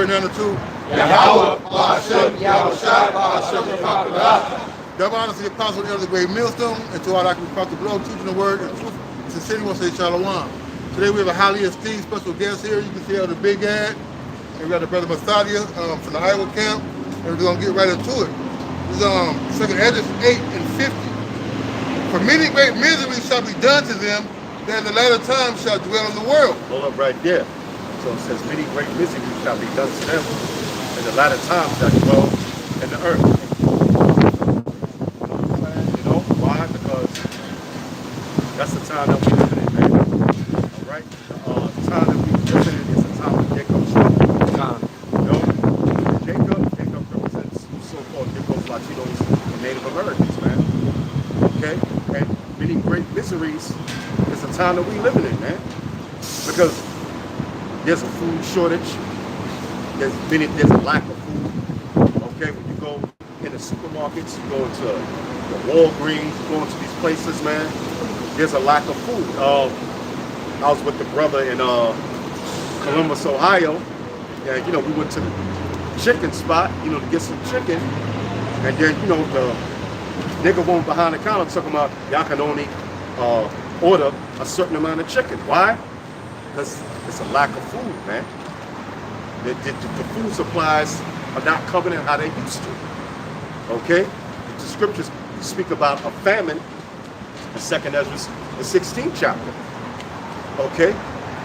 glory and honor to Yahweh, Ba'ashem, Yahushua, Ba'ashem, Yahweh. double honor to the apostle of the great millstone, and to all that can be the blow, teaching the word and truth. Sincerely want to say shalom. Today we have a highly esteemed special guest here. You can see the big ad. And we got the brother Masadia from the Iowa camp. And we're going to get right into it. This is 2 Esdras 8 and 50. For many great miseries shall be done to them that in the latter time shall dwell in the world. Hold up right there. So it says many great miseries shall be done to them in the latter time shall dwell in the earth. You know why? Because that's the time that we live in, man. All right? The time that we live in is the time of Jacob's time. You know? Jacob represents so-called Jacob's Latinos and Native Americans, man. Okay? And many great miseries is the time that we living in, man. Because there's a food shortage. There's a lack of food. Okay, when you go in the supermarkets, you go into the Walgreens, you go into these places, man. There's a lack of food. I was with the brother in Columbus, Ohio, and you know we went to the chicken spot, you know, to get some chicken, and then you know the nigga went behind the counter talking about y'all can only order a certain amount of chicken. Why? Because it's a lack of food, man. The food supplies are not coming in how they used to. Okay? The scriptures speak about a famine in 2nd Esdras, the 16th chapter. Okay?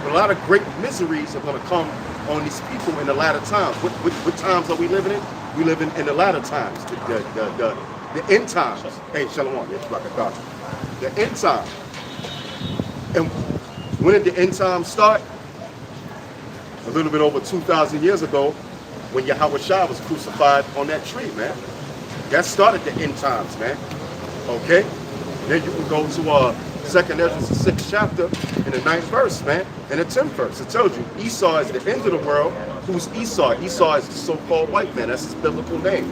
But a lot of great miseries are going to come on these people in the latter times. What times are we living in? We live in the latter times. The end times. Hey, Shalom. The end times. And when did the end times start? A little bit over 2,000 years ago, when Yahushua was crucified on that tree, man. That started the end times, man. Okay? Then you can go to 2nd Esdras, the 6th chapter, in the 9th verse, man, and the 10th verse. It tells you Esau is the end of the world. Who's Esau? Esau is the so-called white man. That's his biblical name.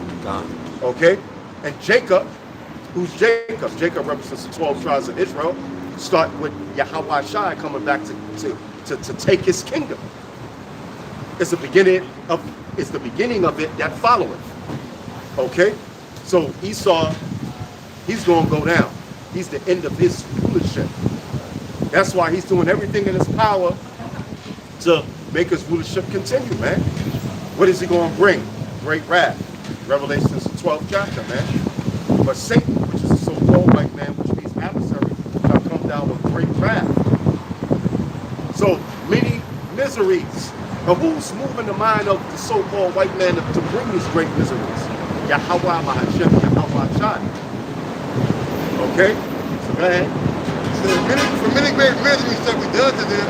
Okay? And Jacob, who's Jacob? Jacob represents the 12 tribes of Israel. Start with Yahushua coming back to take his kingdom. It's the beginning of it that followeth. Okay? So Esau, he's gonna go down. He's the end of his rulership. That's why he's doing everything in his power to make his rulership continue, man. What is he gonna bring? Great wrath. Revelation's 12th chapter, man. But Satan, which is a so-called white man, which means adversary, shall come down with great wrath. So many miseries. Now who's moving the mind of the so-called white man to bring these great miseries? Yahweh, Ba'ashem, Yahweh, Shai. Okay? So go ahead. So for many great miseries shall be done to them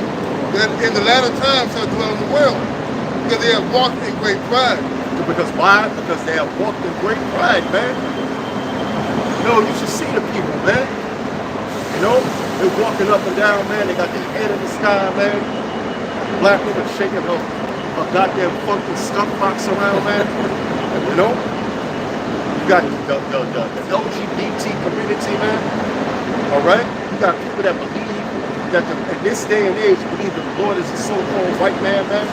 that in the latter time shall dwell in the world, because they have walked in great pride. Because why? Because they have walked in great pride, man. You know, you should see the people, man. You know, they're walking up and down, man. They got their head in the sky, man. Black nigga shaking a goddamn funky skunk box around, man. You know? You got the LGBT community, man. Alright? You got people that believe that in this day and age believe that the Lord is a so-called white man, man.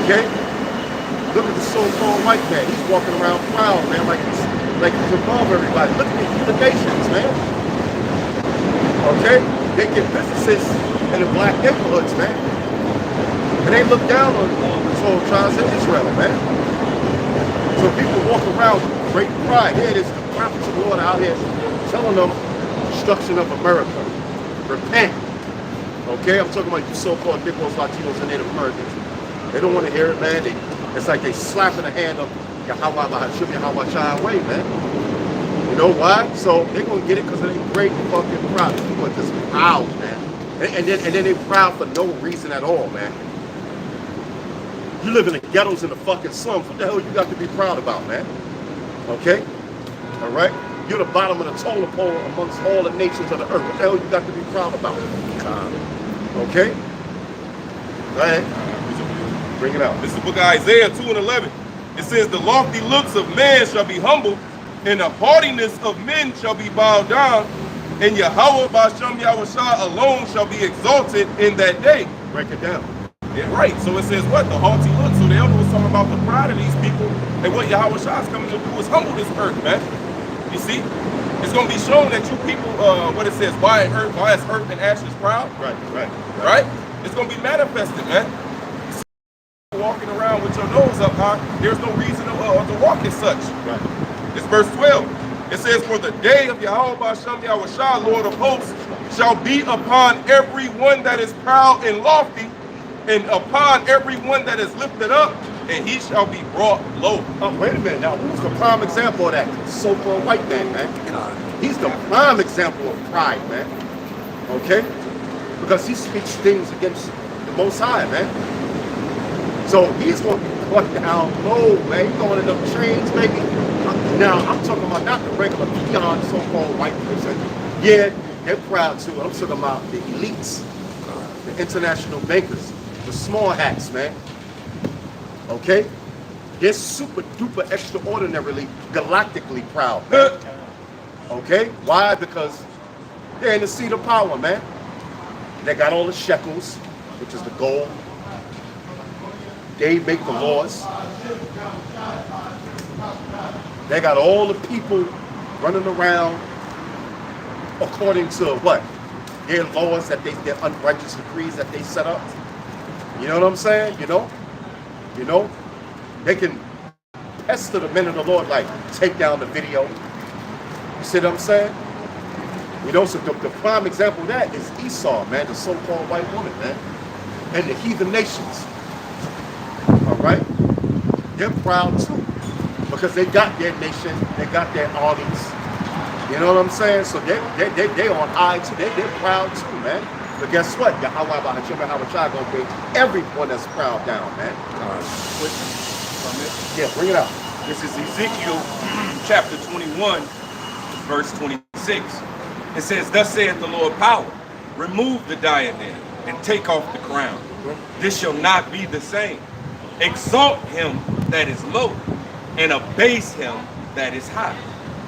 Okay? Look at the so-called white man. He's walking around proud, man, like he's above everybody. Look at the nations, man. Okay? They get businesses in the black neighborhoods, man. And they look down on the 12 tribes of Israel, man. So people walk around with great pride. Here it is, the prophets of the Lord out here telling them destruction of America. Repent. Okay? I'm talking about you so-called Negroes, Latinos, and Native Americans. They don't want to hear it, man. It's like they slapping the hand of Yahweh, Bahashim, Yahweh, Shai away, man. You know why? So they're going to get it because of their great fucking pride. People are just proud, man. And then they're proud for no reason at all, man. You live in the ghettos and the fucking slums. What the hell you got to be proud about, man? Okay? All right? You're the bottom of the totem pole amongst all the nations of the earth. What the hell you got to be proud about? Okay? Go ahead. Bring it out. This is the book of Isaiah 2 and 11. It says, the lofty looks of man shall be humbled, and the haughtiness of men shall be bowed down, and Yahweh Ba'ashem Yahushua alone shall be exalted in that day. Break it down. Yeah, right. So it says what? The haughty looks. So the elder was talking about the pride of these people, and what Yahweh Shah is coming to do is humble this earth, man. You see? It's going to be shown that you people, what it says, why is earth and ashes proud? Right? It's going to be manifested, man. Walking around with your nose up high, there's no reason to walk as such. Right. It's verse 12. It says, for the day of Yahweh Ba'Shem Yahweh Shah, Lord of hosts, shall be upon every one that is proud and lofty, and upon every one that is lifted up, and he shall be brought low. Oh, wait a minute. Now, who's the prime example of that? So-called white man. He's the prime example of pride, man. Okay? Because he speaks things against the Most High, man. So he's going to be put down low, man. He's going in them chains, baby. Now, I'm talking about not the regular peon so-called white person. Yeah, they're proud too. I'm talking about the elites, the international bankers, the small hats, man. Okay? They're super duper extraordinarily galactically proud, man. Okay? Why? Because they're in the seat of power, man. They got all the shekels, which is the gold. They make the laws. They got all the people running around according to what? Their laws that their unrighteous decrees that they set up. You know what I'm saying? You know, they can pester the men of the Lord, like take down the video. You see what I'm saying? You know, so the prime example of that is Esau, man, the so-called white woman, man, and the heathen nations. All right? They're proud too, because they got their nation, they got their armies. You know what I'm saying? So they on high too. They're proud too, man. But guess what? Yahweh Ba'Shem Yahweh Shah gonna bring everyone that's proud down, man. Yeah, bring it out. This is Ezekiel chapter 21, verse 26. It says, thus saith the Lord power, remove the diadem and take off the crown. This shall not be the same. Exalt him that is low and abase him that is high.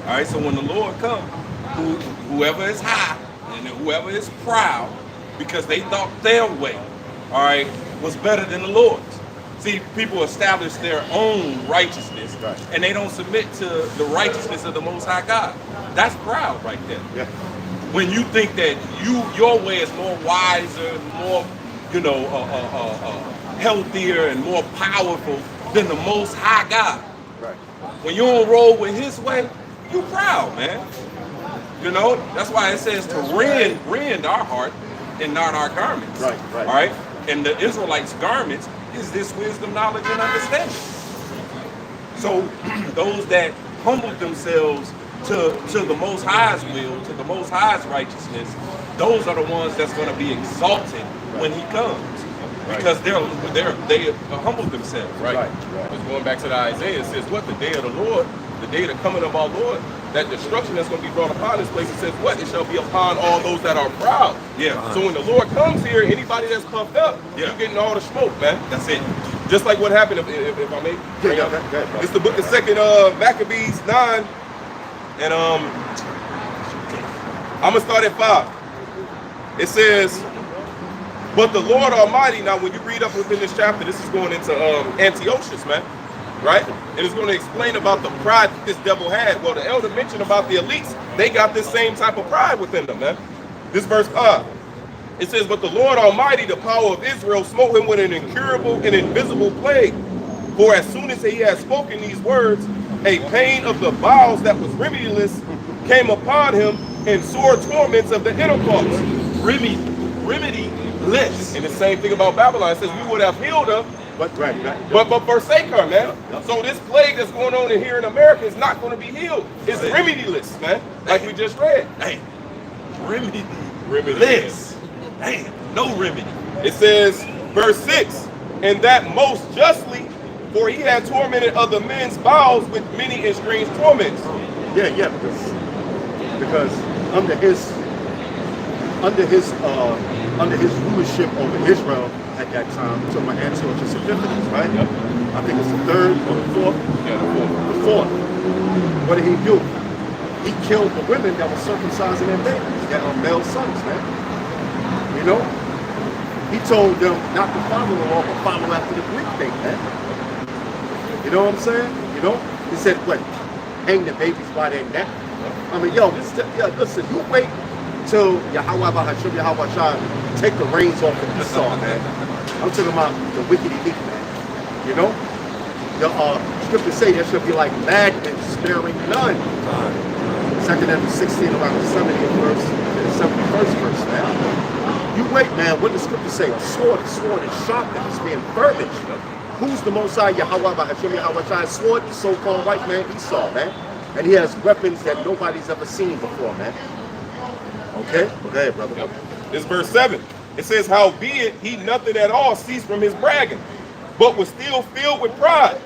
All right, so when the Lord comes, whoever is high and whoever is proud, because they thought their way, all right, was better than the Lord's. See, people establish their own righteousness, right, and they don't submit to the righteousness of the Most High God. That's proud right there. Yeah. When you think that your way is more wiser, more, healthier and more powerful than the Most High God. Right. When you don't roll with His way, you proud, man. You know, that's why it says to rend our heart and not our garments. Right. All right. And the Israelites' garments is this wisdom, knowledge, and understanding. So those that humbled themselves to the Most High's will, to the Most High's righteousness, those are the ones that's going to be exalted when He comes, because they humbled themselves. Right. It's going back to the Isaiah. It says, "What the day of the Lord, the day of the coming of our Lord, that destruction that's going to be brought upon this place." It says, "What? It shall be upon all those that are proud." Yeah. So when the Lord comes here, anybody that's puffed up, you're getting all the smoke, man. That's it. Just like what happened, if I may. It's the book of 2 Maccabees 9. And I'm gonna start at 5. It says, "But the Lord Almighty." Now, when you read up within this chapter, this is going into Antiochus, man, right? And it's going to explain about the pride that this devil had. Well, the elder mentioned about the elites; they got this same type of pride within them, man. This verse 5. It says, "But the Lord Almighty, the power of Israel, smote him with an incurable and invisible plague. For as soon as he had spoken these words, a pain of the bowels that was remediless came upon him, and sore torments of the inner parts." Remediless. And the same thing about Babylon. It says, "We would have healed her, but forsake her," man. So this plague that's going on here in America is not going to be healed. It's remediless, man. Like we just read. Hey, remediless. Hey, no remedy. It says, verse 6, "And that most justly, for he had tormented other men's bowels with many and strange torments." Yeah, because under his rulership over Israel at that time, we're talking about Antiochus Epiphanes, right? Yep. I think it's the 3rd or the 4th. Yeah, the 4th. What did he do? He killed the women that were circumcising their babies, that are male sons, man. You know, he told them not to follow the law, but follow after the Greek thing, man. You know what I'm saying? You know? He said, what? Hang the babies by their neck. I mean, yo, listen, you wait till Yahweh Hashem Yahweh Shai take the reins off of Esau, man. I'm talking about the wicked elite, man. You know? The scriptures say there should be like madmen sparing none. Second Ezra 16, around the 70th verse and the 71st verse, man. You wait, man. What does the scripture say? A sword is sharp and it's being furnished. Who's the Most High? Yahweh Hashem Yahweh Shai sword, the so-called white man Esau, man. And he has weapons that nobody's ever seen before, man. Okay? Okay, brother. Yep. This verse 7. It says, howbeit he nothing at all ceased from his bragging, but was still filled with pride,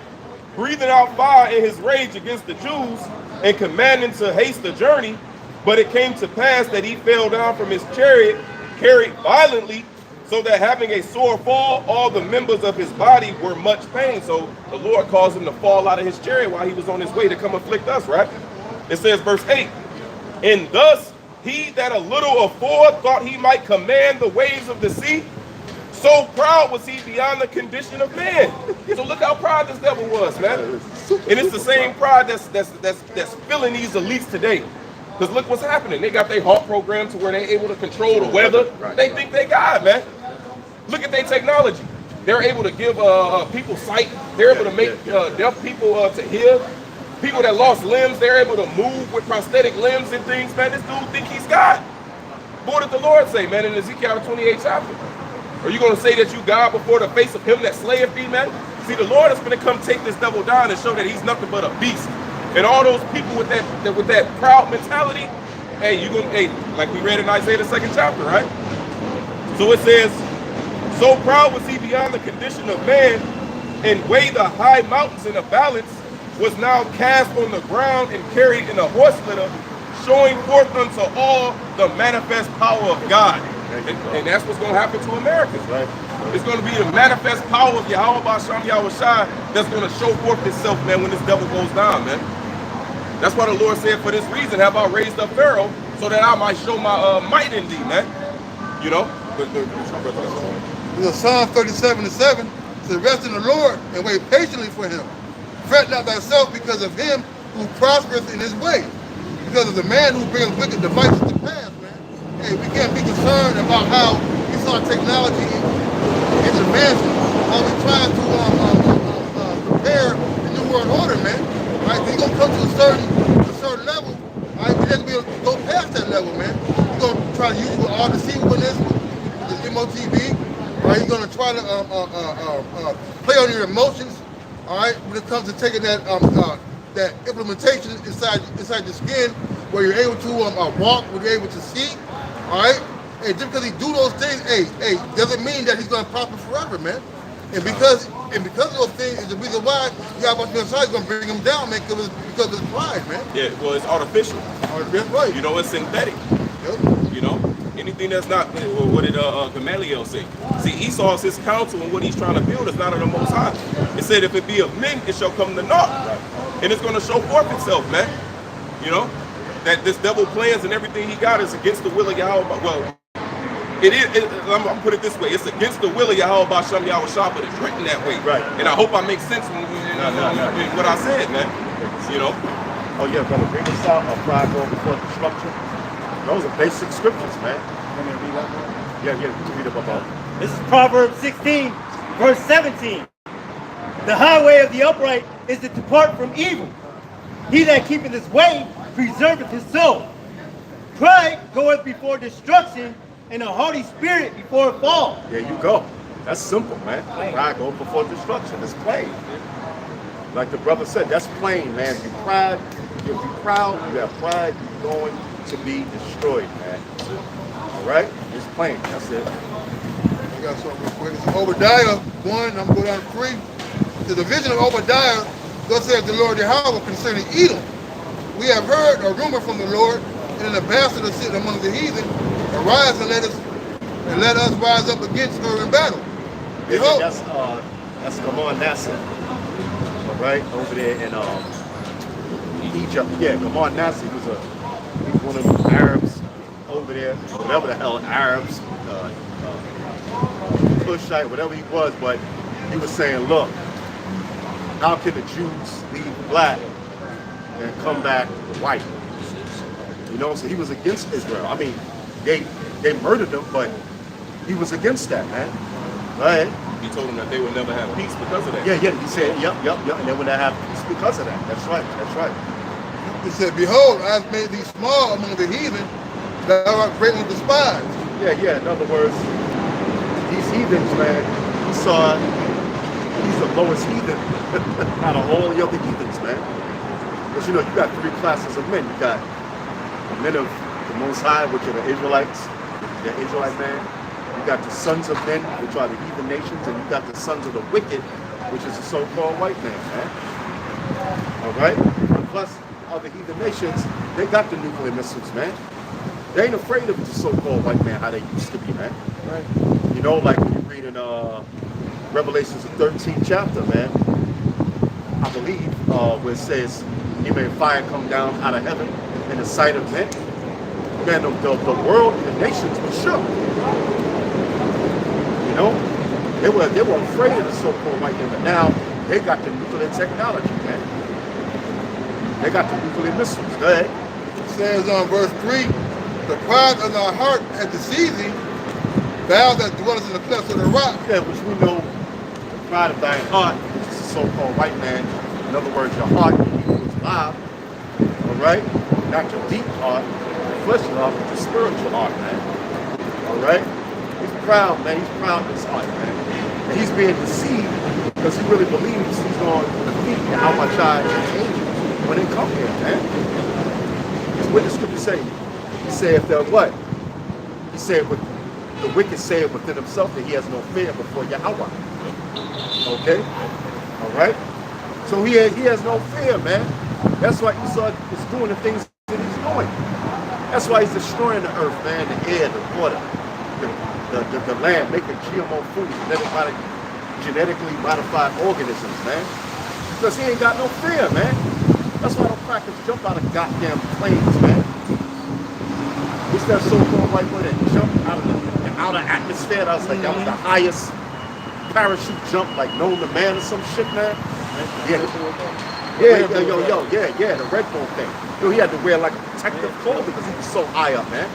breathing out fire in his rage against the Jews, and commanding to haste the journey. But it came to pass that he fell down from his chariot, carried violently, so that having a sore fall, all the members of his body were much pain. So the Lord caused him to fall out of his chariot while he was on his way to come afflict us, right? It says, verse 8, and thus he that a little afore thought he might command the waves of the sea, so proud was he beyond the condition of man. So look how proud this devil was, man. And it's the same pride that's filling these elites today. Because look what's happening. They got their heart program to where they're able to control the weather. They think they God, man. Look at their technology. They're able to give people sight. They're able to make deaf people to hear. People that lost limbs, they're able to move with prosthetic limbs and things, man. This dude think he's God. What did the Lord say, man, in Ezekiel 28 chapter? Are you going to say that you God before the face of him that slayeth thee, man? See, the Lord is going to come take this devil down and show that he's nothing but a beast. And all those people with that proud mentality, hey, like we read in Isaiah the 2nd chapter, right? So it says, so proud was he beyond the condition of man, and weighed the high mountains in a balance, was now cast on the ground and carried in a horse litter, showing forth unto all the manifest power of God. And that's what's going to happen to Americans. Right. It's going to be the manifest power of Yahweh B'Shem Yahweh Shai that's going to show forth itself, man, when this devil goes down, man. That's why the Lord said, for this reason have I raised up Pharaoh, so that I might show my might in thee, man. You know? Psalm 37:7 says, rest in the Lord and wait patiently for him. Fret not thyself because of him who prospereth in his way, because of the man who brings wicked devices to pass, man. Hey, we can't be concerned about how we saw technology is advancing, how we trying to prepare the new world order, man. Right? We're gonna come to a certain level, right? We're not gonna be able to go past that level, man. We're gonna try to use it with all deceivableness, with the MOTV, right? You're gonna try to play on your emotions. All right, when it comes to taking that that implementation inside your skin, where you're able to walk, where you're able to see. All right, hey, just because he do those things, hey, doesn't mean that he's gonna prosper forever, man. And because of those things is the reason why Yahweh is gonna bring him down, man, because of his pride, man. Yeah, well, it's artificial. Right. You know, it's synthetic. Yep. You know, anything that's not, what did Gamaliel say? See, Esau's his counsel, and what he's trying to build is not of the Most High. It said, if it be of men, it shall come to naught. And it's going to show forth itself, man. You know, that this devil plans and everything he got is against the will of Yahweh. Well, I'm going to put it this way. It's against the will of Yahweh B'Shem Yahweh Shai, but it's written that way. Right. And I hope I make sense in what I said, man. You know? Oh, yeah, brother, bring this out. Pride going before destruction. Those are basic scriptures, man. Want me to read that one? Yeah, you can read about that. This is Proverbs 16, verse 17. The highway of the upright is to depart from evil. He that keepeth his way preserveth his soul. Pride goeth before destruction, and a haughty spirit before a fall. There you go. That's simple, man. Pride goes before destruction. It's plain. Like the brother said, that's plain, man. If you're proud, you have pride, you're going to be destroyed, man. All right? It's plain. That's it. I got something real quick. It's Obadiah 1, I'm going to go down to 3. The vision of Obadiah, thus says the Lord Yahweh concerning Edom. We have heard a rumor from the Lord, and an ambassador sitting among the heathen. Arise and let us rise up against her in battle. Behold, that's Gamal Nasser. All right, over there in Egypt. Yeah, Gamal Nasser was he's one of the Arabs over there, whatever the hell Arabs, Cushite, whatever he was, but he was saying, look, How can the Jews leave black and come back white? You know, so he was against Israel. I mean, they murdered him, but he was against that, man. Right? He told them that they would never have peace because of that. Yeah. He said, yep, and they would not have peace because of that. That's right. He said, behold, I have made thee small among the heathen, that thou art greatly despised. Yeah. In other words, these heathens, man, he's the lowest heathen out of all the other heathens, man. Because, you know, you got three classes of men. You got the men of the Most High, which are the Israelites, the Israelite man. You got the sons of men, which are the heathen nations, and you got the sons of the wicked, which is the so-called white man, man. All right? Plus, other heathen nations, they got the nuclear missiles, man. They ain't afraid of the so-called white man how they used to be, man. Right? You know, like when you read in Revelations, the 13th chapter, man, I believe, where it says, he made fire come down out of heaven in the sight of men. Man, the world, the nations were shook. You know, they were afraid of the so-called white man, but now they got the nuclear technology, man. They got the nuclear missiles. Go ahead. It says on verse 3, the pride of thy heart hath deceived thee, thou that dwellest in the clefts of the rock. Yeah, which we know, the pride of thy heart, which is the so-called white man. In other words, your heart is alive. All right? Not your deep heart, your fleshly heart, but your spiritual heart, man. All right? He's proud, man. He's proud of his heart, man. And he's being deceived because he really believes he's going to defeat the Almachai angels when they come here, man. What did the scripture say? He said, if they're what? He said, with the wicked say within himself that he has no fear before Yahweh. Okay? All right? So he has no fear, man. That's why Esau is doing the things that he's doing. That's why he's destroying the earth, man, the air, the water, the land, making GMO food, genetically modified organisms, man. Because he ain't got no fear, man. That's why the crackers jump out of goddamn planes, man. What's that so-called white boy that jumped out of the outer atmosphere? That was like, that was the highest parachute jump, like known to man or some shit, man. Yeah, the Red Bull thing. Yo, he had to wear like a protective clothing because he was so high up, man.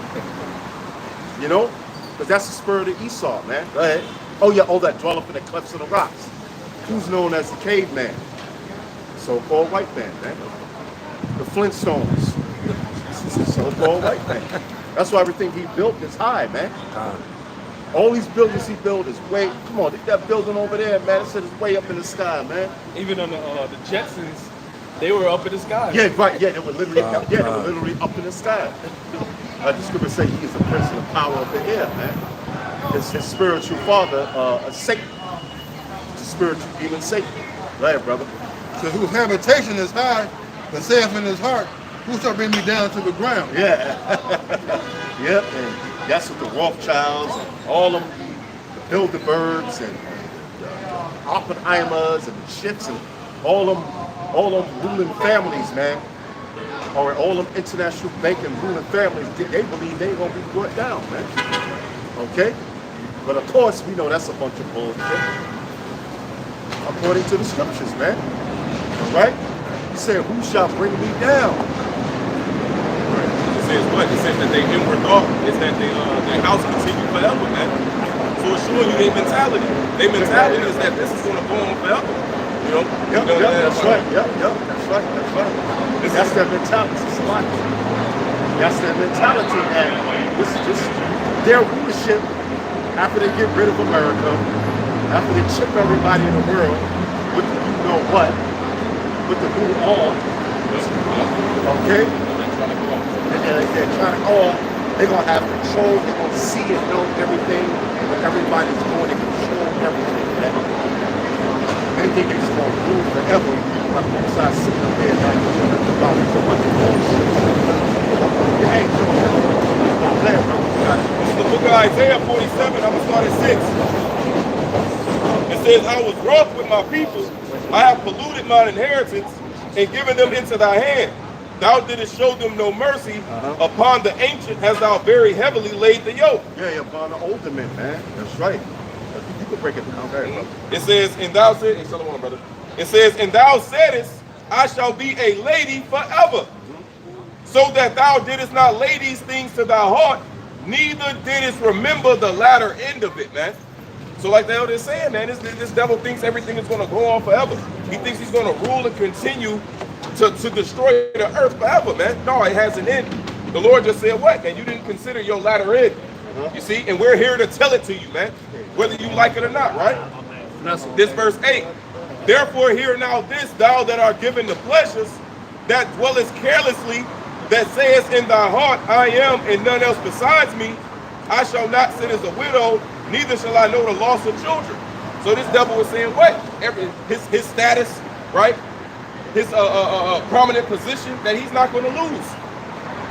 You know? Because that's the spirit of Esau, man. Go ahead. Oh, that dwell up in the clefts of the rocks. Who's known as the caveman? So-called white man, man. The Flintstones. So-called white man. That's why everything he built is high, man. All these buildings he built is way, come on, that building over there, man, it said it's way up in the sky, man. Even on the Jetsons, they were up in the sky. Yeah, right, they were literally up in the sky. The scripture say he is the prince of the power of the air, man. His spiritual father, Satan. The spiritual demon Satan. Go ahead, brother. So whose habitation is high, but saith in his heart, who shall bring me down to the ground? Yeah. Yep, and that's what the Rothschilds and all of them, the Bilderbergs and the Oppenheimers and the Schiffs and all them ruling families, man, or all them international banking ruling families, they believe they ain't gonna be brought down, man. Okay? But of course, we know that's a bunch of bullshit. According to the scriptures, man. All right? He said, who shall bring me down? It says what? It says that their inward thought is that their house continue forever, man. So it's showing you their mentality. Their mentality is that this is going to go on forever. You know? That's right. That's right. That's their mentality. That's their mentality. And this is just their rulership after they get rid of America, after they chip everybody in the world with the you know what, with the new all. Okay? And they're trying to, they're going to have control, they're going to see and know everything, but everybody's going to control everything, man. They think it's going to rule forever, like one side sitting up there like about so much bullshit. You ain't doing that. Stop there, bro. The book of Isaiah 47, I'm going to start at 6. It says, I was wroth with my people, I have polluted mine inheritance, and given them into thy hand. Thou didst show them no mercy. Upon the ancient hast thou very heavily laid the yoke. Yeah, upon the older men, man. That's right. You can break it down, very brother. It says, and thou said, hey, Shalom, brother. It says, and thou saidest, I shall be a lady forever. So that thou didst not lay these things to thy heart, neither didst remember the latter end of it, man. So like the elder is saying, man, this devil thinks everything is going to go on forever. He thinks he's going to rule and continue to destroy the earth forever, man. No, it has an end. The Lord just said, what, man? You didn't consider your latter end. You see? And we're here to tell it to you, man, whether you like it or not, right? This verse 8. Therefore hear now this, thou that art given the pleasures, that dwellest carelessly, that sayest in thy heart, I am and none else besides me. I shall not sit as a widow, neither shall I know the loss of children. So this devil was saying what? His status, right? His prominent position that he's not going to lose.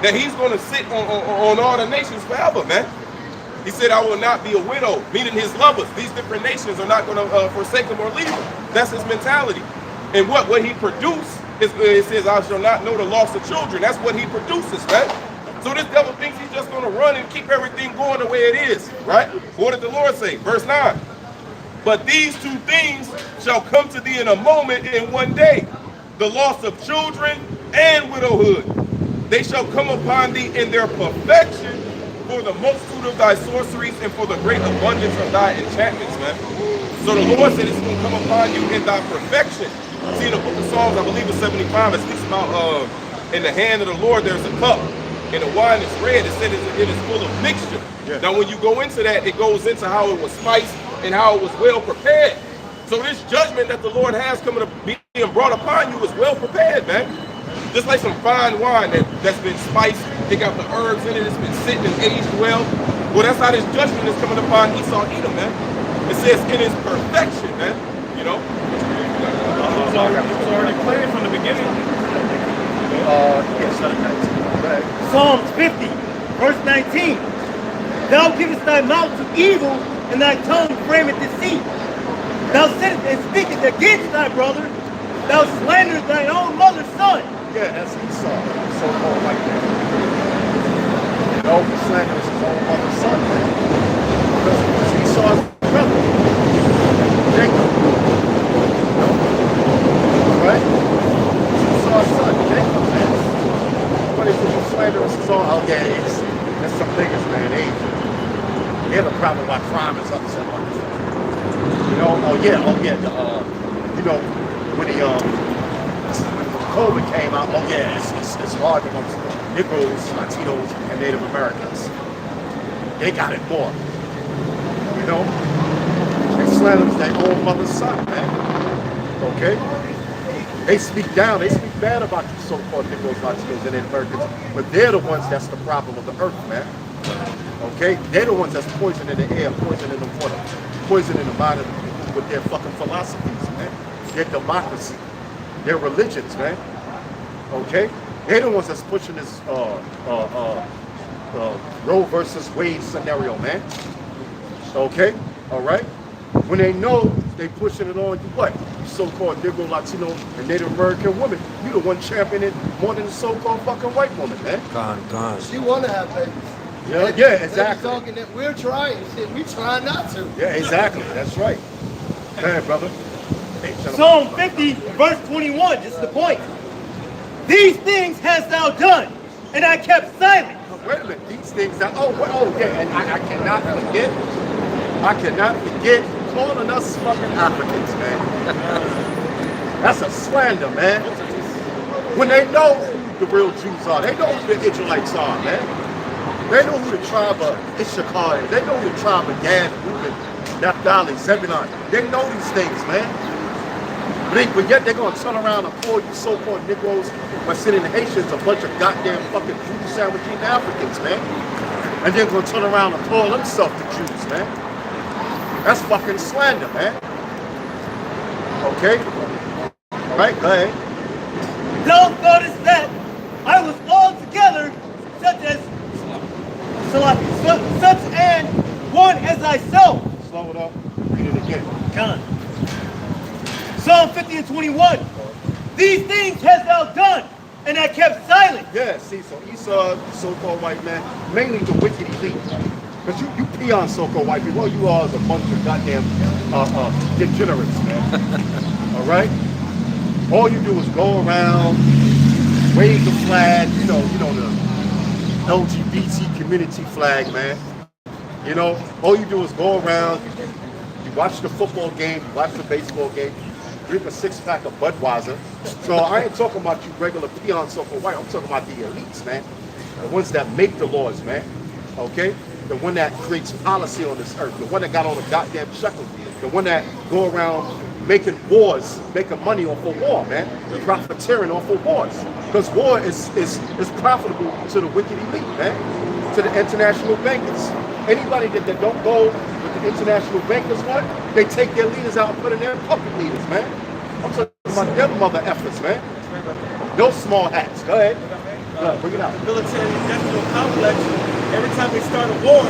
That he's going to sit on all the nations forever, man. He said, I will not be a widow, meaning his lovers. These different nations are not going to forsake him or leave him. That's his mentality. And what he produced, it says, I shall not know the loss of children. That's what he produces, man. So this devil thinks he's just going to run and keep everything going the way it is, right? What did the Lord say? Verse 9. But these two things shall come to thee in a moment, in one day, the loss of children and widowhood. They shall come upon thee in their perfection, for the multitude of thy sorceries and for the great abundance of thy enchantments, man. So the Lord said it's going to come upon you in thy perfection. See, in the book of Psalms, I believe it's 75, it speaks about in the hand of the Lord there's a cup, and the wine is red. It said it is full of mixture. Yeah. Now, when you go into that, it goes into how it was spiced and how it was well prepared. So this judgment that the Lord has coming to be being brought upon you is well prepared, man. Just like some fine wine that's been spiced, they got the herbs in it, it's been sitting and aged well. Well, that's how this judgment is coming upon Esau Edom, man. It says in its perfection, man. You know? It's already played from the beginning. Psalms 50, verse 19. Thou givest thy mouth to evil, and thy tongue frameth deceit. Thou sittest and speakest against thy brother. Thou slanderest thine own mother's son. Yeah, that's Esau, so-called like that. You know, he slanders his own mother's son, man. Because Esau's brother, Jacob. You know? Right? Esau's son, Jacob, man. But if you slander his own, oh yeah, that's some niggas, man. They have a problem why crime is up so much. You know, you know, when COVID came out, oh yeah, it's hard amongst Negroes, Latinos, and Native Americans. They got it more. You know? They slander their own mother's son, man. Okay? They speak down, they speak bad about you so-called Negroes, Latinos, and Native Americans, but they're the ones that's the problem of the earth, man. Okay? They're the ones that's poisoning the air, poisoning the water, poisoning the mind of the people with their fucking philosophies, man. Their democracy, their religions, man. Okay? They're the ones that's pushing this Roe versus Wade scenario, man. Okay? All right? When they know they pushing it on you, what? You so-called Negro, Latino, and Native American women. You the one championing more than the so-called fucking white woman, man. Gone. She want to have babies. Yeah, exactly. They're talking that we're trying. Shit, we trying not to. Yeah, exactly. That's right. Man, brother. Hey, Psalm 50, verse 21, just the point. These things hast thou done, and I kept silent. Wait a minute, these things that, yeah, and I cannot forget calling us fucking Africans, man. That's a slander, man. When they know who the real Jews are, they know who the Israelites are, man. They know who the tribe of Issachar is. They know who the tribe of Gad, Reuben, Naphtali, Zebulun. They know these things, man. But yet they're going to turn around and call you so-called Negroes by sending the Haitians a bunch of goddamn fucking Jew sandwiching Africans, man. And they're going to turn around and call themselves the Jews, man. That's fucking slander, man. Okay? All right, go ahead. Thou thoughtest that I was altogether such an one as thyself. Slow it up. Read it again. Gone. Psalm 50 and 21. These things hast thou done, and I kept silent. Yeah, see, so Esau, so-called white man, mainly the wicked elite. Because you pee on so-called white people. All you are is a bunch of goddamn degenerates, man. All right? All you do is go around, wave the flag, the LGBT community flag, man. All you do is go around, you watch the football game, you watch the baseball game, drink a 6-pack of Budweiser. So I ain't talking about you regular peons so white, I'm talking about the elites, man. The ones that make the laws, man. Okay? The one that creates policy on this earth, the one that got all the goddamn shekels, the one that go around making wars, making money off of war, man. Profiteering off of wars. Because war is profitable to the wicked elite, man. To the international bankers. Anybody that don't go with the international bankers want, they take their leaders out and put in their puppet leaders, man. I'm talking about them mother efforts, man. No small hats. Go ahead. Bring it out. The military industrial complex, every time they start a war,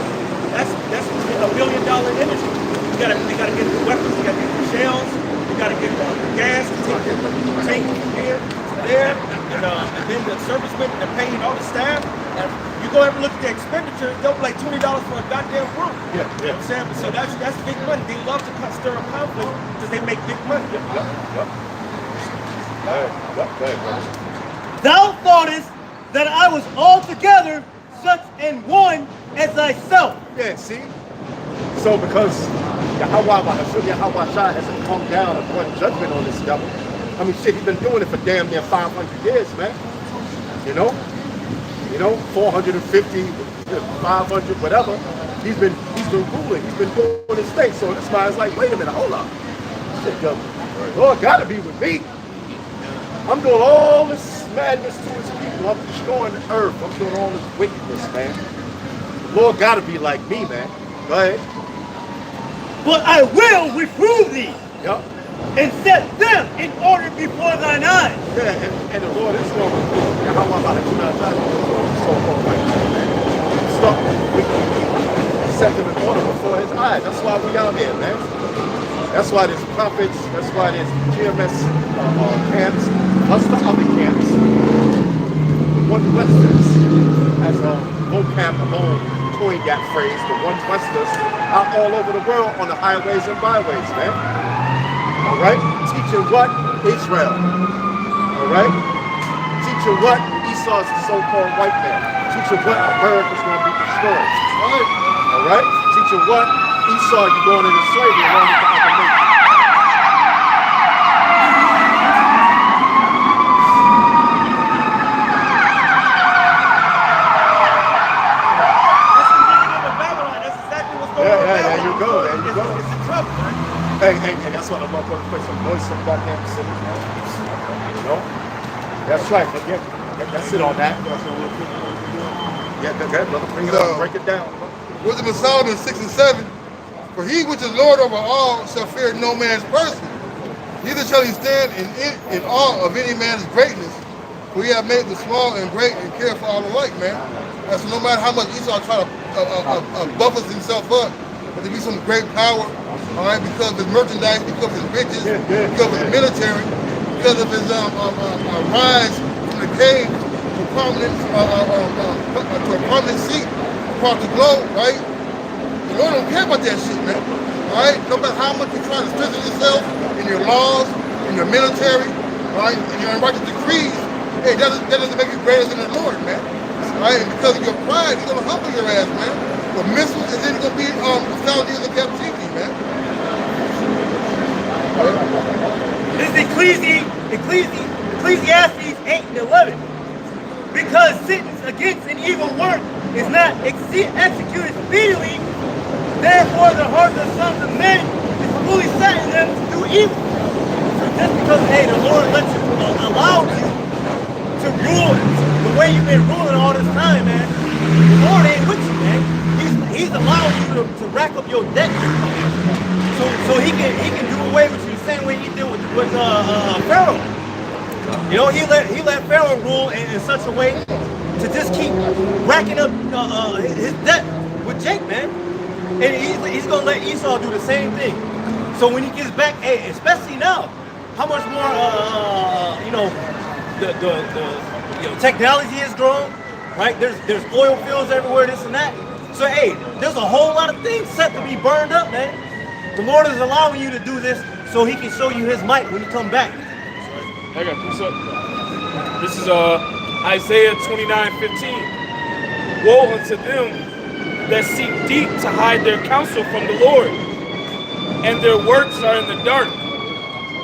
that's $1 billion industry. They gotta get the weapons, they gotta get the shells, they gotta get the gas to take the tank from here to there, and then the servicemen, they're paying all the staff. And you go ever look at the expenditures, they'll be like $20 for a goddamn room. Yeah. You know what I'm saying? So that's big money. They love to stir a conflict because they make big money. Yep. Go ahead, brother. Thou thoughtest that I was altogether such an one as thyself. Yeah, see? So because Yahweh Shah hasn't come down and brought judgment on this devil. I mean, shit, he's been doing it for damn near 500 years, man. 450, 500, whatever. He's been ruling. He's been doing his thing. So this guy's like, wait a minute, hold up. Shit, Lord gotta be with me. I'm doing all this madness to his people. I'm destroying the earth. I'm doing all this wickedness, man. The Lord gotta be like me, man. Go ahead. But I will reprove thee Yep. and set them in order before thine eyes. Yeah, and the Lord is going to do it. How about it? So-called right now, man. Stop wicked people. Set them in order before his eyes. That's why we out here, man. That's why there's prophets. That's why there's GMS camps, plus the other camps. One Westers, as vocab alone coined that phrase, the one Westers, out all over the world on the highways and byways, man. All right? Teaching what? Israel. All right? Teaching what? Esau's the so-called white man. Teaching what? America's going to be destroyed. All right? Teaching what? Esau, you're going into slavery along with the other nations. There you go. It's in trouble, man. Hey, that's what I'm going to put some noise in goddamn city. That's right. That's it on that. Yeah, brother. Bring it up. Break it down. Wisdom of Solomon 6 and 7. For he which is Lord over all shall fear no man's person. Neither shall he stand in awe of any man's greatness. For he hath made the small and great and care for all alike, man. And so no matter how much Esau try to buff himself up, but there be some great power, all right, because of his merchandise, because of his riches, because of his military, because of his rise from the cave to prominent to a prominent seat across the globe, right? The Lord don't care about that shit, man. All right, no matter how much you try to strengthen yourself in your laws, in your military, right, in your righteous decrees, hey, that doesn't make you greater than the Lord, man. All right, and because of your pride, he's gonna humble your ass, man. The missiles, and then you're gonna be 1,000 years in captivity, man. This Ecclesiastes 8 and 11. Because sentence against an evil work is not executed speedily, therefore the heart of the sons of men is fully set in them to do evil. So just because, hey, the Lord lets you, allow you to rule the way you've been ruling all this time, man, the Lord ain't with you, man. He's allowing you to rack up your debt. So he can do away with you the same way he did with Pharaoh. You know, he let Pharaoh rule in such a way to just keep racking up his debt with Jake, man. And he's gonna let Esau do the same thing. So when he gets back, hey, especially now, how much more the technology has grown, right? There's oil fields everywhere, this and that. So hey, there's a whole lot of things set to be burned up, man. The Lord is allowing you to do this so he can show you his might when you come back. I got this up. This is Isaiah 29:15. Woe unto them that seek deep to hide their counsel from the Lord, and their works are in the dark.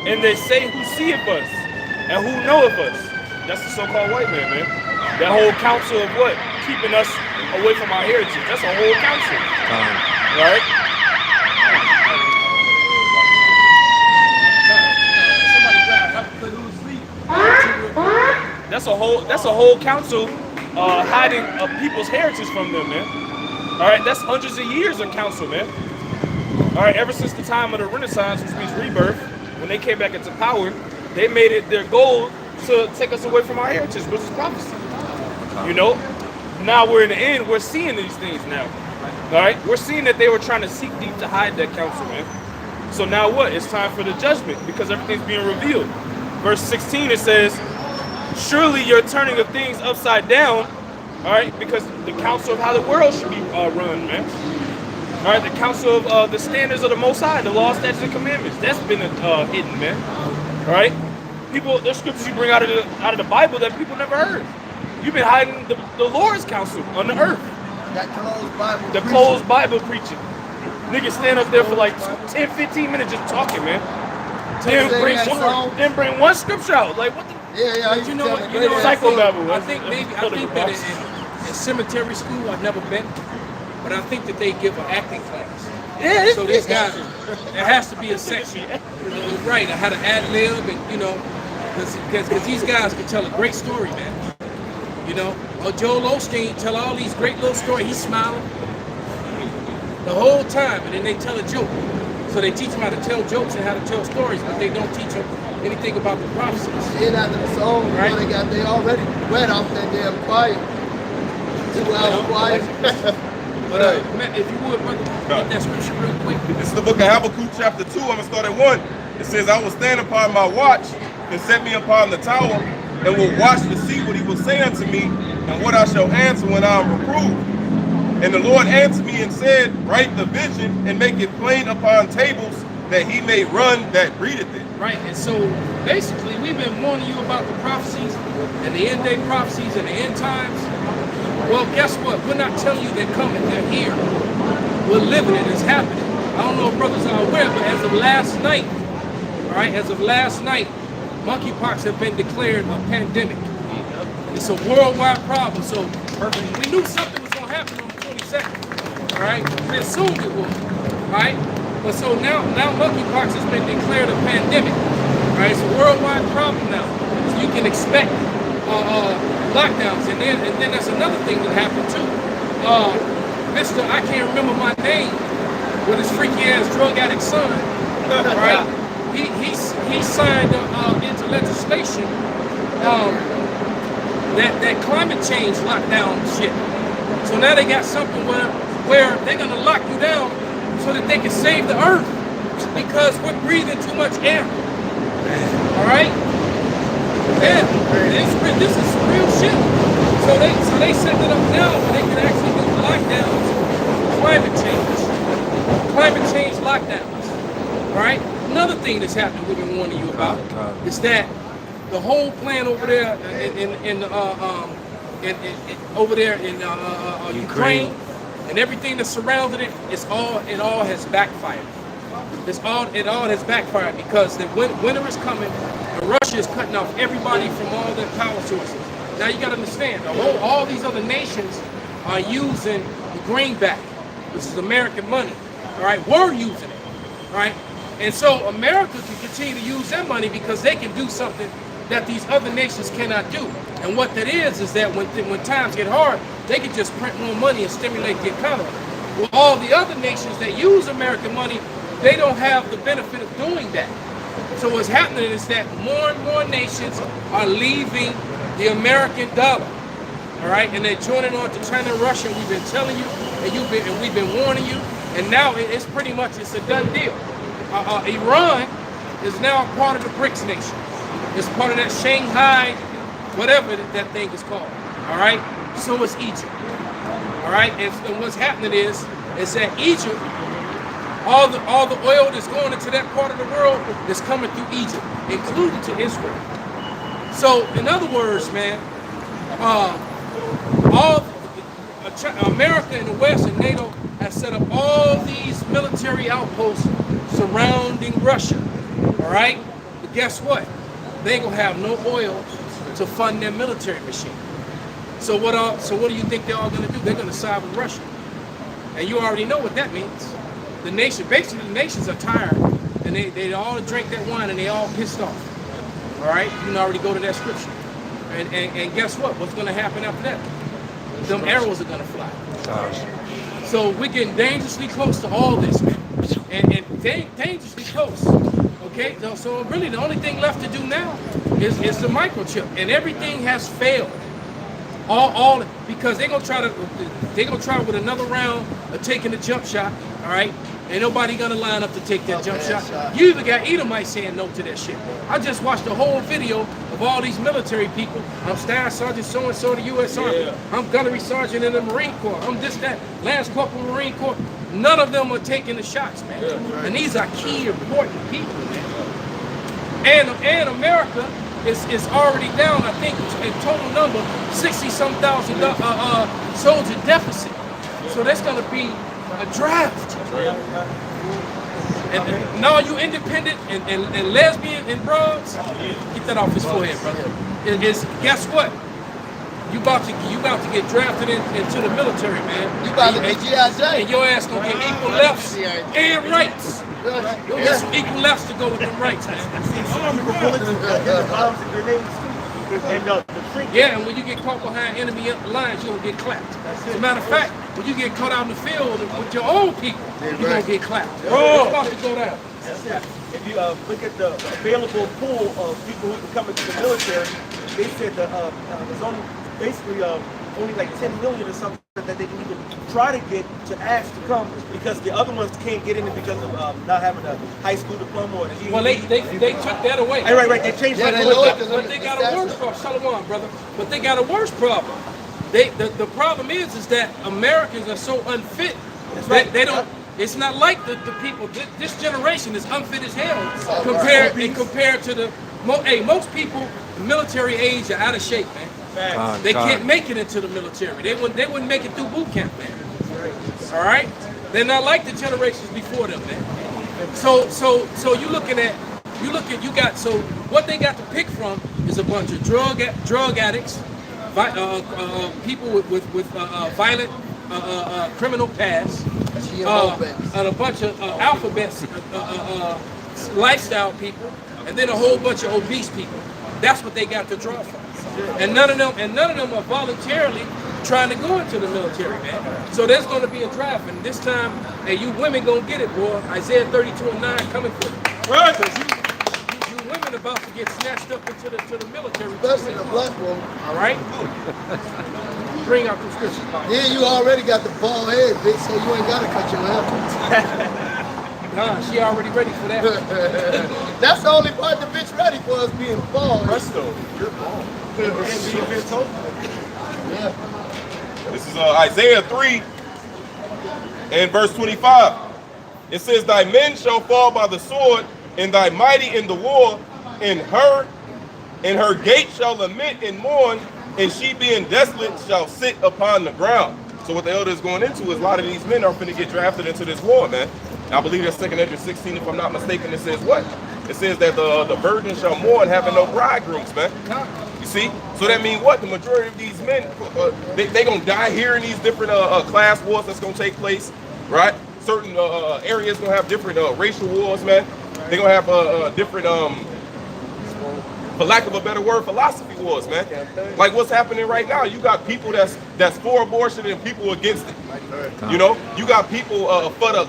And they say, who seeth us, and who knoweth us? That's the so-called white man. That whole counsel of what? Keeping us away from our heritage. That's a whole counsel. Right? That's a whole council hiding people's heritage from them, man. All right, that's hundreds of years of council, man. All right, ever since the time of the Renaissance, which means rebirth, when they came back into power, they made it their goal to take us away from our heritage, which is prophecy. You know, now we're in the end, we're seeing these things now. All right, we're seeing that they were trying to seek deep to hide that counsel, man. So now what? It's time for the judgment because everything's being revealed. Verse 16, it says, surely you're turning of things upside down, all right, because the counsel of how the world should be run, man. All right, the counsel of the standards of the Most High, the law, statutes, and commandments, that's been hidden, man. All right, people, there's scriptures you bring out of the Bible that people never heard. You've been hiding the Lord's counsel on the earth. That closed Bible. The closed Bible preaching. Niggas stand up there for like 10, 15 minutes just talking, man. Then bring one scripture out. Like what the? Yeah, But you know what? Psychobabble. I think that in cemetery school, I've never been, but I think that they give an acting class. Yeah. So this guy, there has to be a section, right? I had an ad lib, and you know, because these guys can tell a great story, man. You know, Joel Osteen tell all these great little stories. He's smiling the whole time, and then they tell a joke. So they teach them how to tell jokes and how to tell stories, but they don't teach them anything about the prophecies. Shit out of the song, Right. they already wet off that damn choir. 2 hour choir. But Matt, if you would, brother, get that scripture real quick. This is the book of Habakkuk chapter 2. I'm going to start at 1. It says, I will stand upon my watch and set me upon the tower and will watch to see what he will say unto me and what I shall answer when I am reproved. And the Lord answered me and said, write the vision and make it plain upon tables that he may run that readeth it. Right, and so basically we've been warning you about the prophecies and the end day prophecies and the end times. Well, guess what? We're not telling you they're coming, they're here. We're living it, it's happening. I don't know if brothers are aware, but as of last night, all right, as of last night, monkeypox have been declared a pandemic. It's a worldwide problem, so we knew something was going to happen on the 22nd, all right? We assumed it would, all right? But so now monkeypox has been declared a pandemic, all right? It's a worldwide problem now, so you can expect lockdowns, and then that's another thing that happened too. Mr. I can't remember my name, with his freaky ass drug addict son, right? He signed into legislation that climate change lockdown shit. So now they got something where they're gonna lock you down so that they can save the earth because we're breathing too much air. All right? Yeah, this is real shit. So they set it up now where they can actually do lockdowns, climate change lockdowns. All right? Another thing that's happening we've been warning you about is that the whole plan over there in Ukraine and everything that surrounded it, it all has backfired. It all has backfired because the winter is coming and Russia is cutting off everybody from all their power sources. Now you got to understand, all these other nations are using the greenback, which is American money. All right, we're using it. All right, and so America can continue to use their money because they can do something that these other nations cannot do. And what that is that when times get hard, they can just print more money and stimulate the economy. Well, all the other nations that use American money, they don't have the benefit of doing that. So what's happening is that more and more nations are leaving the American dollar. All right, and they're joining on to China and Russia. We've been telling you, and we've been warning you, and now it's pretty much a done deal. Iran is now a part of the BRICS nation. It's part of that Shanghai, whatever that thing is called. All right, so is Egypt. All right, and what's happening is that Egypt, all the oil that's going into that part of the world is coming through Egypt, including to Israel. So, in other words, man, America and the West and NATO has set up all these military outposts surrounding Russia. All right, but guess what? They ain't gonna have no oil to fund their military machine. So what do you think they're all gonna do? They're gonna side with Russia, and you already know what that means. The nations are tired, and they all drink that wine and they all pissed off. All right, you can already go to that scripture, and guess what? What's gonna happen after that? Them arrows are gonna fly. So we're getting dangerously close to all this, man, and dangerously close. Okay, so really the only thing left to do now is the microchip, and everything has failed. All because they're gonna try with another round of taking the jump shot. All right, ain't nobody gonna line up to take that jump shot. You even got Edomites saying no to that shit. I just watched the whole video of all these military people. I'm Staff Sergeant so and so of the U.S. Army. I'm Gunnery Sergeant in the Marine Corps. I'm this, that, Lance Corporal Marine Corps. None of them are taking the shots, man. And these are key important people, man. And America is already down, I think, in total number, 60-some thousand soldier deficit. So that's going to be a draft. And all you independent and lesbian and broads, get that off his forehead, brother. Guess what? You about to get drafted into the military, man. You about to be G.I. Jane. And your ass gonna get equal lefts and rights. You'll get some equal lefts to go with them rights, man. Yeah, and when you get caught behind enemy lines, you're gonna get clapped. As a matter of fact, when you get caught out in the field with your own people, you're gonna get clapped. It's about to go down. If you look at the available pool of people who can come into the military, they said that there's only basically only like 10 million or something that they can even try to get to ask to come because the other ones can't get in it because of not having a high school diploma or the GED. Well, they took that away. Right. They changed that. But they got a worse problem. Shalom, brother. But they got a worse problem. The problem is that Americans are so unfit that they don't. It's not like the people. This generation is unfit as hell compared to the. Most people, military age, are out of shape, man. They can't make it into the military. They wouldn't make it through boot camp, man. All right, they're not like the generations before them, man. So you got what they got to pick from is a bunch of drug addicts, people with violent criminal past, and a bunch of alphabets lifestyle people, and then a whole bunch of obese people. That's what they got to draw from. And none of them are voluntarily trying to go into the military, man. So there's going to be a draft, and this time, hey, you women gonna get it, boy. Isaiah 32:9 coming for you. Right. Because you women about to get snatched up into the military. Especially the black woman. All right. Bring out the scripture. Yeah, you already got the bald head, bitch, so you ain't gotta cut your hair. Nah, she already ready for that. That's the only part the bitch ready for is being bald. Presto, you're bald. Yeah. This is Isaiah 3 and verse 25. It says, thy men shall fall by the sword, and thy mighty in the war, and her gate shall lament and mourn, and she being desolate shall sit upon the ground. So what the elder is going into is a lot of these men are going to get drafted into this war, man. I believe that's 2 Ezra 16, if I'm not mistaken. It says what? It says that the virgin shall mourn, having no bridegrooms, man. You see? So that means what? The majority of these men, they going to die here in these different class wars that's going to take place, right? Certain areas going to have different racial wars, man. They're going to have different, for lack of a better word, philosophy wars, man. Like what's happening right now. You got people that's for abortion and people against it. You know, you got people for the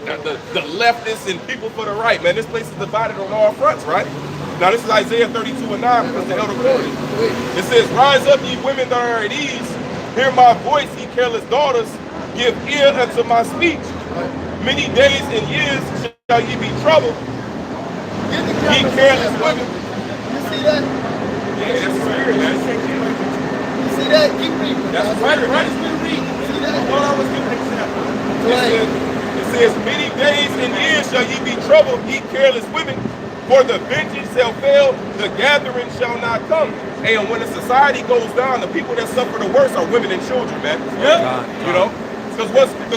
leftists and people for the right, man. This place is divided on all fronts, right? Now this is Isaiah 32:9 because the elder quoted. It says, rise up, ye women that are at ease. Hear my voice, ye careless daughters. Give ear unto my speech. Many days and years shall ye be troubled. Ye careless women. You see that? Yeah, that's weird, man. You see that? Keep reading. That's right. See that? Hold on, let's give an example. It says, many days and years shall ye be troubled, ye careless women. For the vengeance shall fail, the gathering shall not come. And when a society goes down, the people that suffer the worst are women and children, man. You know, because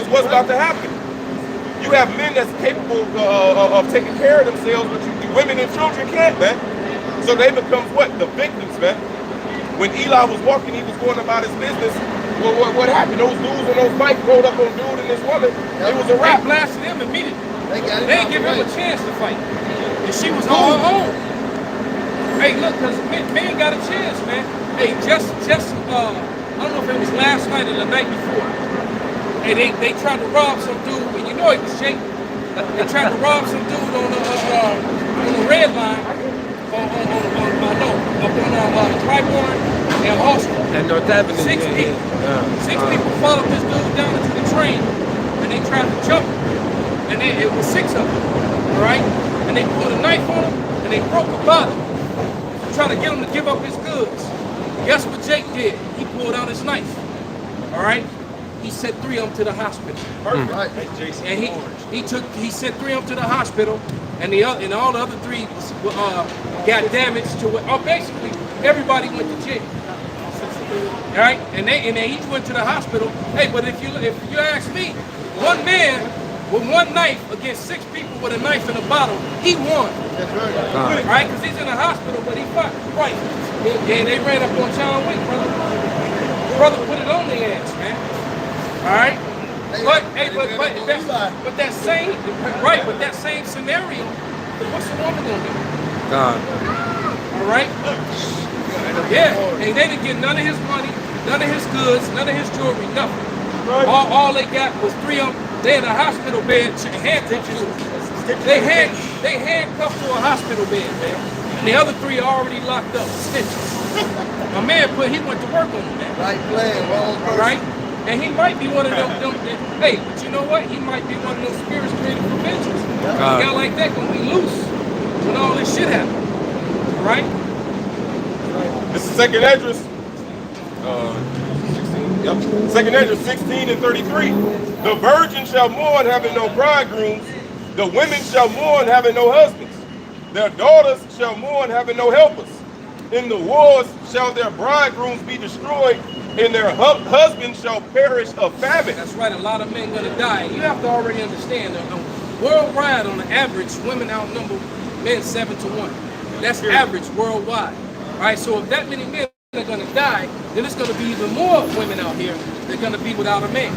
what's about to happen? You have men that's capable of taking care of themselves, but women and children can't, man. So they become what? The victims, man. When Eli was walking, he was going about his business. Well, what happened? Those dudes and those bikes rolled up on dude and this woman. It was a They wrap. blasted him immediately. They They didn't give him a chance to fight. And she was on her own. Hey, look, because men got a chance, man. Hey, just I don't know if it was last night or the night before. Hey, they tried to rob some dude, and you know it was Jake. They tried to rob some dude on the red line, up on Clybourne and Austin. And North Avenue. Six people followed this dude down into the train, and they tried to jump him. And it was 6 of them, all right? And they put a knife on him, and they broke a bottle, trying to get him to give up his goods. Guess what Jake did? He pulled out his knife, all right? He sent 3 of them to the hospital. Perfect. Right. And he sent 3 of them to the hospital, and all the other 3 got damaged to it. Oh, basically everybody went to jail. All right, and they each went to the hospital. Hey, but if you ask me, one man with one knife against 6 people with a knife and a bottle, he won. That's right. Right? Because he's in the hospital, but he fought. Right. And they ran up on John Wick, brother. Brother put it on their ass, man. All right. But that same scenario, what's the woman gonna do? All right. Yeah, and they didn't get none of his money, none of his goods, none of his jewelry, nothing. All they got was 3 of them. They in a hospital bed, they handcuffed to a hospital bed, man. And the other 3 are already locked up, stitches. My man he went to work on them, man. Right plan, wrong person. Right? And he might be one of them hey, but you know what? He might be one of those spirits created for vengeance. A guy like that gonna be loose when all this shit happens. Right? This is Second Esdras. 16. Yep. Second Esdras 16 and 33. The virgin shall mourn, having no bridegrooms. The women shall mourn, having no husbands. Their daughters shall mourn, having no helpers. In the wars shall their bridegrooms be destroyed, and their husbands shall perish of famine. That's right. A lot of men gonna die. You have to already understand that worldwide, on the average, women outnumber men 7 to 1. That's average worldwide. All right. So if that many men are gonna die, then it's gonna be even more women out here that are gonna be without a man,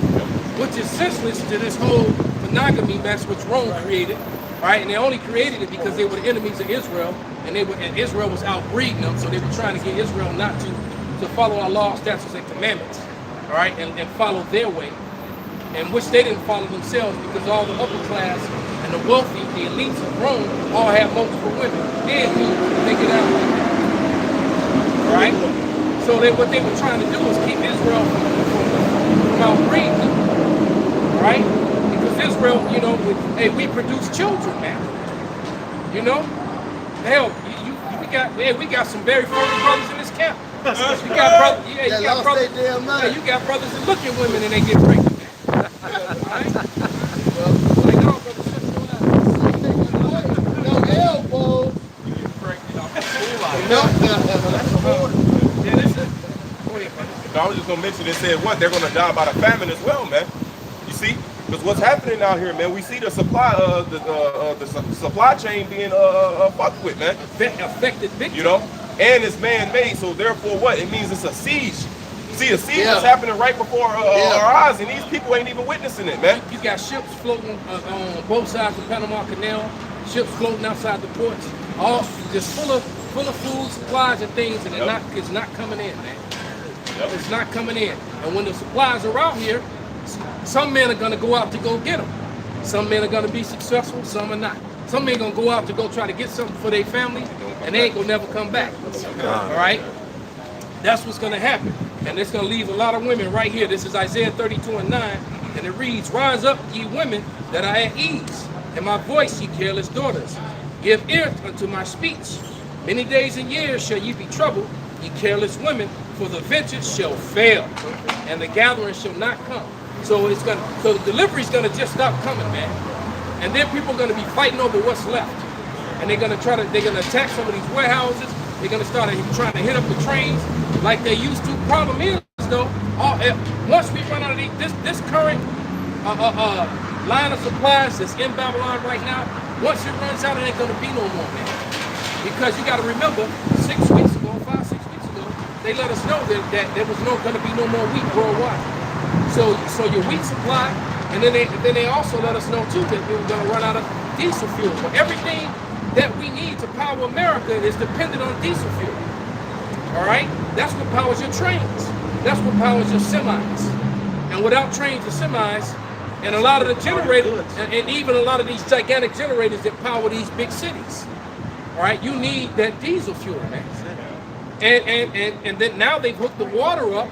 which is senseless to this whole monogamy mess which Rome created. Right, and they only created it because they were the enemies of Israel, and Israel was outbreeding them, so they were trying to get Israel not to follow our laws, statutes, and commandments, all right, and follow their way, and which they didn't follow themselves because all the upper class and the wealthy, the elites of Rome, all had multiple women. They didn't make it out like that, all right? So what they were trying to do was keep Israel from outbreeding them, all right? Israel, you know, we produce children, man. You know, hell, we got some very fertile brothers in this camp. You got brothers, you got brothers that look at women and they get pregnant. Right? Like, no, brother, shut your mouth. No elbows. You get pregnant off the school line. Yeah, that's it. Go ahead, brother. I was just gonna mention it said what they're gonna die by the famine as well, man. You see? Because what's happening out here, man, we see the supply supply chain being fucked with, man. Affected big time. You know, and it's man-made, so therefore what? It means it's a siege. See, a siege is happening right before our eyes, and these people ain't even witnessing it, man. You got ships floating on both sides of the Panama Canal, ships floating outside the ports, all just full of food, supplies, and things, and it's not coming in, man. It's not coming in. And when the supplies are out here, some men are going to go out to go get them. Some men are going to be successful, some are not. Some men are going to go out to go try to get something for their family, and they ain't going to never come back. All right? That's what's going to happen. And it's going to leave a lot of women right here. This is Isaiah 32 and 9, and it reads, "Rise up, ye women that are at ease, and my voice, ye careless daughters. Give ear unto my speech. Many days and years shall ye be troubled, ye careless women, for the vengeance shall fail, and the gathering shall not come." So the delivery's gonna just stop coming, man. And then people are gonna be fighting over what's left. and they're gonna attack some of these warehouses. They're gonna start trying to hit up the trains like they used to. Problem is though, once we run out of this current line of supplies that's in Babylon right now, once it runs out, it ain't gonna be no more, man. Because you got to remember, 5, 6 weeks ago, they let us know that there was gonna be no more wheat worldwide. So your wheat supply, and then they also let us know too that we were gonna run out of diesel fuel. So everything that we need to power America is dependent on diesel fuel. All right, that's what powers your trains. That's what powers your semis. And without trains and semis, and a lot of the generators, and even a lot of these gigantic generators that power these big cities, all right, you need that diesel fuel, man. And then now they've hooked the water up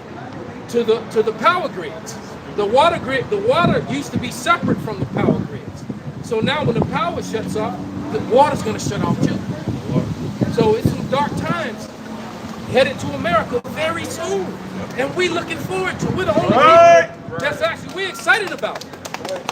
to the power grids. The water used to be separate from the power grids. So now when the power shuts off, the water's gonna shut off too. So it's some dark times headed to America very soon. And we're looking forward to it. We're the only people that's actually, we're excited about it.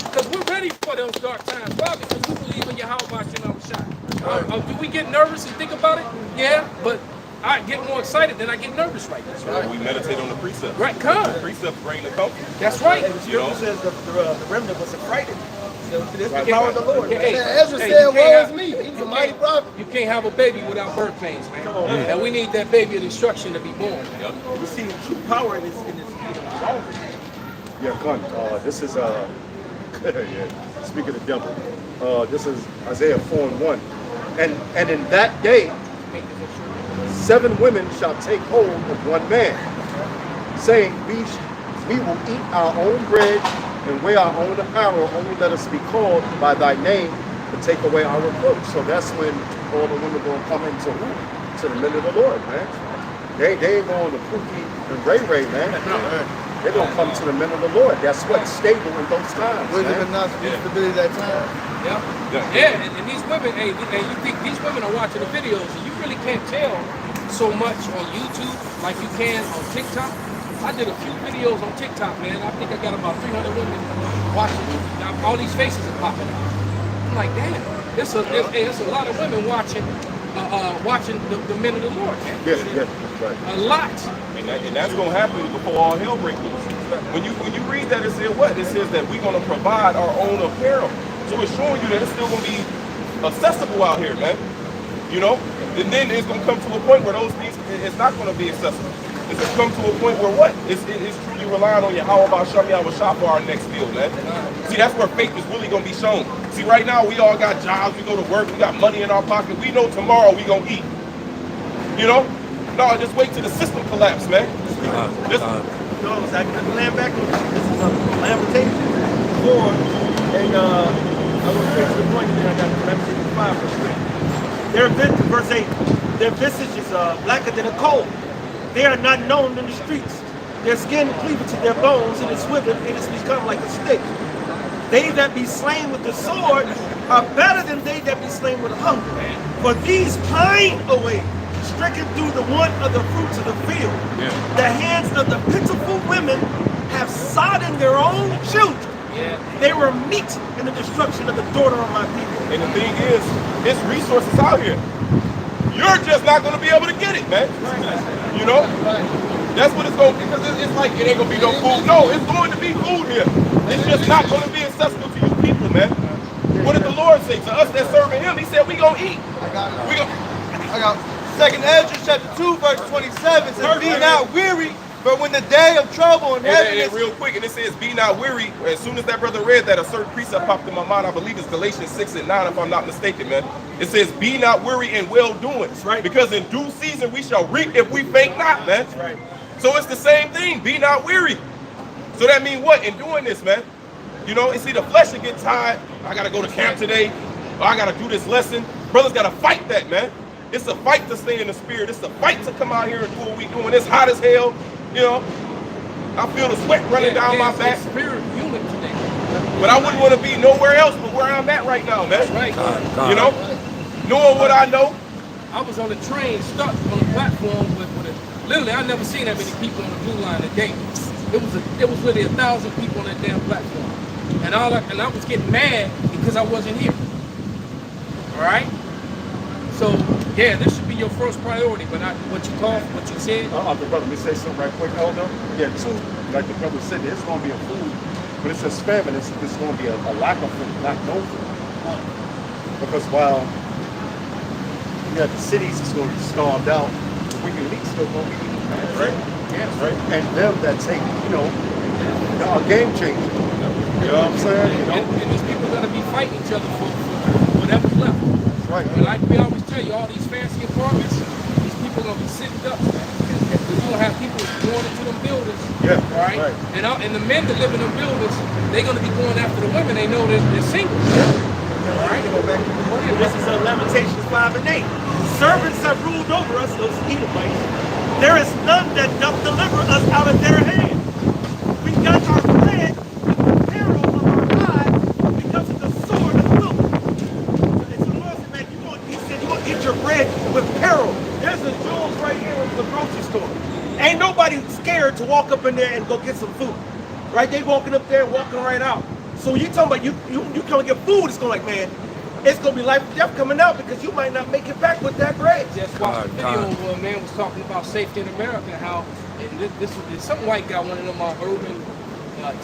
Because we're ready for those dark times. Why? Because we believe in Yahweh Shah. Do we get nervous and think about it? Yeah, but I get more excited than I get nervous right now. Right. We meditate on the precepts. Right, come. The precepts bring the comfort. That's right. And the scripture says the remnant was frightened. So this is the power of the Lord. Ezra said, woe is me. He was a mighty prophet. You can't have a baby without birth pains, man. Come on, man. And we need that baby of destruction to be born. Yep. We see true power in this Yeah, Con. This is speaking of the devil. This is Isaiah 4:1. And in that day 7 women shall take hold of one man, saying, we will eat our own bread and wear our own apparel, only let us be called by thy name to take away our reproach. So that's when all the women gonna come into to the men of the Lord, man. They ain't going to Pookie and Ray, man. They're gonna come to the men of the Lord. That's what's stable in those times. Wisdom and not stability that time. Yeah, and these women, and you think these women are watching the videos, and you really can't tell so much on YouTube like you can on TikTok. I did a few videos on TikTok, man. I think I got about 300 women watching. Now, all these faces are popping up. I'm like, damn, it's a lot of women watching the men of the Lord, man. Yes, right. A lot. And that's going to happen before all hell breaks loose. When you read that, it says what? It says that we're going to provide our own apparel. So it's showing you that it's still going to be accessible out here, man. You know? And then it's going to come to a point where those things, it's not going to be accessible. It's going to come to a point where what? It's truly relying on Yahweh Shah for our next meal, man. See, that's where faith is really going to be shown. See, right now, we all got jobs, we go to work, we got money in our pocket. We know tomorrow we going to eat. You know? No, just wait till the system collapse, man. No, it's like the land back. This is a Lamentation 4, and I will get to the point, and then I got Lamentation 5 verse 8. Their visage is blacker than a coal. They are not known in the streets. Their skin cleaveth to their bones, and it's withered, and it's become like a stick. They that be slain with the sword are better than they that be slain with hunger. For these pine away, stricken through the want of the fruits of the field. Yeah. The hands of the pitiful women have sodden their own children. Yeah. They were meat in the destruction of the daughter of my people. And the thing is, it's resources out here. You're just not going to be able to get it, man. Right. You know? Right. That's what it's going to be. Because it's like it ain't going to be no food. No, it's going to be food here. It's just not going to be accessible to you people, man. What did the Lord say? To us that serving him, he said we going to eat. I got 2nd Ezra chapter 2 verse 27 says, be not weary, but when the day of trouble and heaviness. And real quick, and it says, be not weary. As soon as that brother read that, a certain precept popped in my mind. I believe it's Galatians 6 and 9, if I'm not mistaken, man. It says, be not weary in well-doing. Right. Because in due season we shall reap if we faint not, man. That's right. So it's the same thing. Be not weary. So that means what? In doing this, man. You know, you see, the flesh will get tired. I got to go to camp today. Or I got to do this lesson. Brothers got to fight that, man. It's a fight to stay in the spirit. It's a fight to come out here and do what we doing. It's hot as hell, you know. I feel the sweat running down my back. Spirit unit today. But I wouldn't want to be nowhere else but where I'm at right now, man. That's right. You know, knowing what I know. I was on the train, stuck on the platform with literally, I never seen that many people on the blue line a day. It was literally 1,000 people on that damn platform, and I was getting mad because I wasn't here. All right. So yeah, this should be your first priority. But what you said. The brother, let me say something right quick, Elder. Yeah, too, like the brother said, there's going to be a food, but it says famine. It's going to be a lack of food, not no food. Because while the cities is going to be starved out, the wicked elite still going to be eating, man. Right? Yes. Right? And them that take, are game changers. You know what I'm saying? And these people are gonna be fighting each other for whatever's left. That's right. And like we always tell you, all these fancy apartments, these people are gonna be sitting up. You're gonna have people going into them buildings. Yeah. Right? And the men that live in them buildings, they're gonna be going after the women. They know they're single. All right? This is Lamentations 5 and 8. Servants have ruled over us, those Edomites. There is none that doth deliver us out of their hand. We got our bread with the peril of our lives because of the sword of the wilderness. And so the Lord said, man, he said, you want to eat your bread with peril. There's a Jones right here in the grocery store. Ain't nobody scared to walk up in there and go get some food. Right? They walking up there and walking right out. So you talking about you come and get food, it's going like, man, it's going to be life and death coming out because you might not make it back with that bread. Just watched a video where a man was talking about safety in America, how this some white guy, one of them urban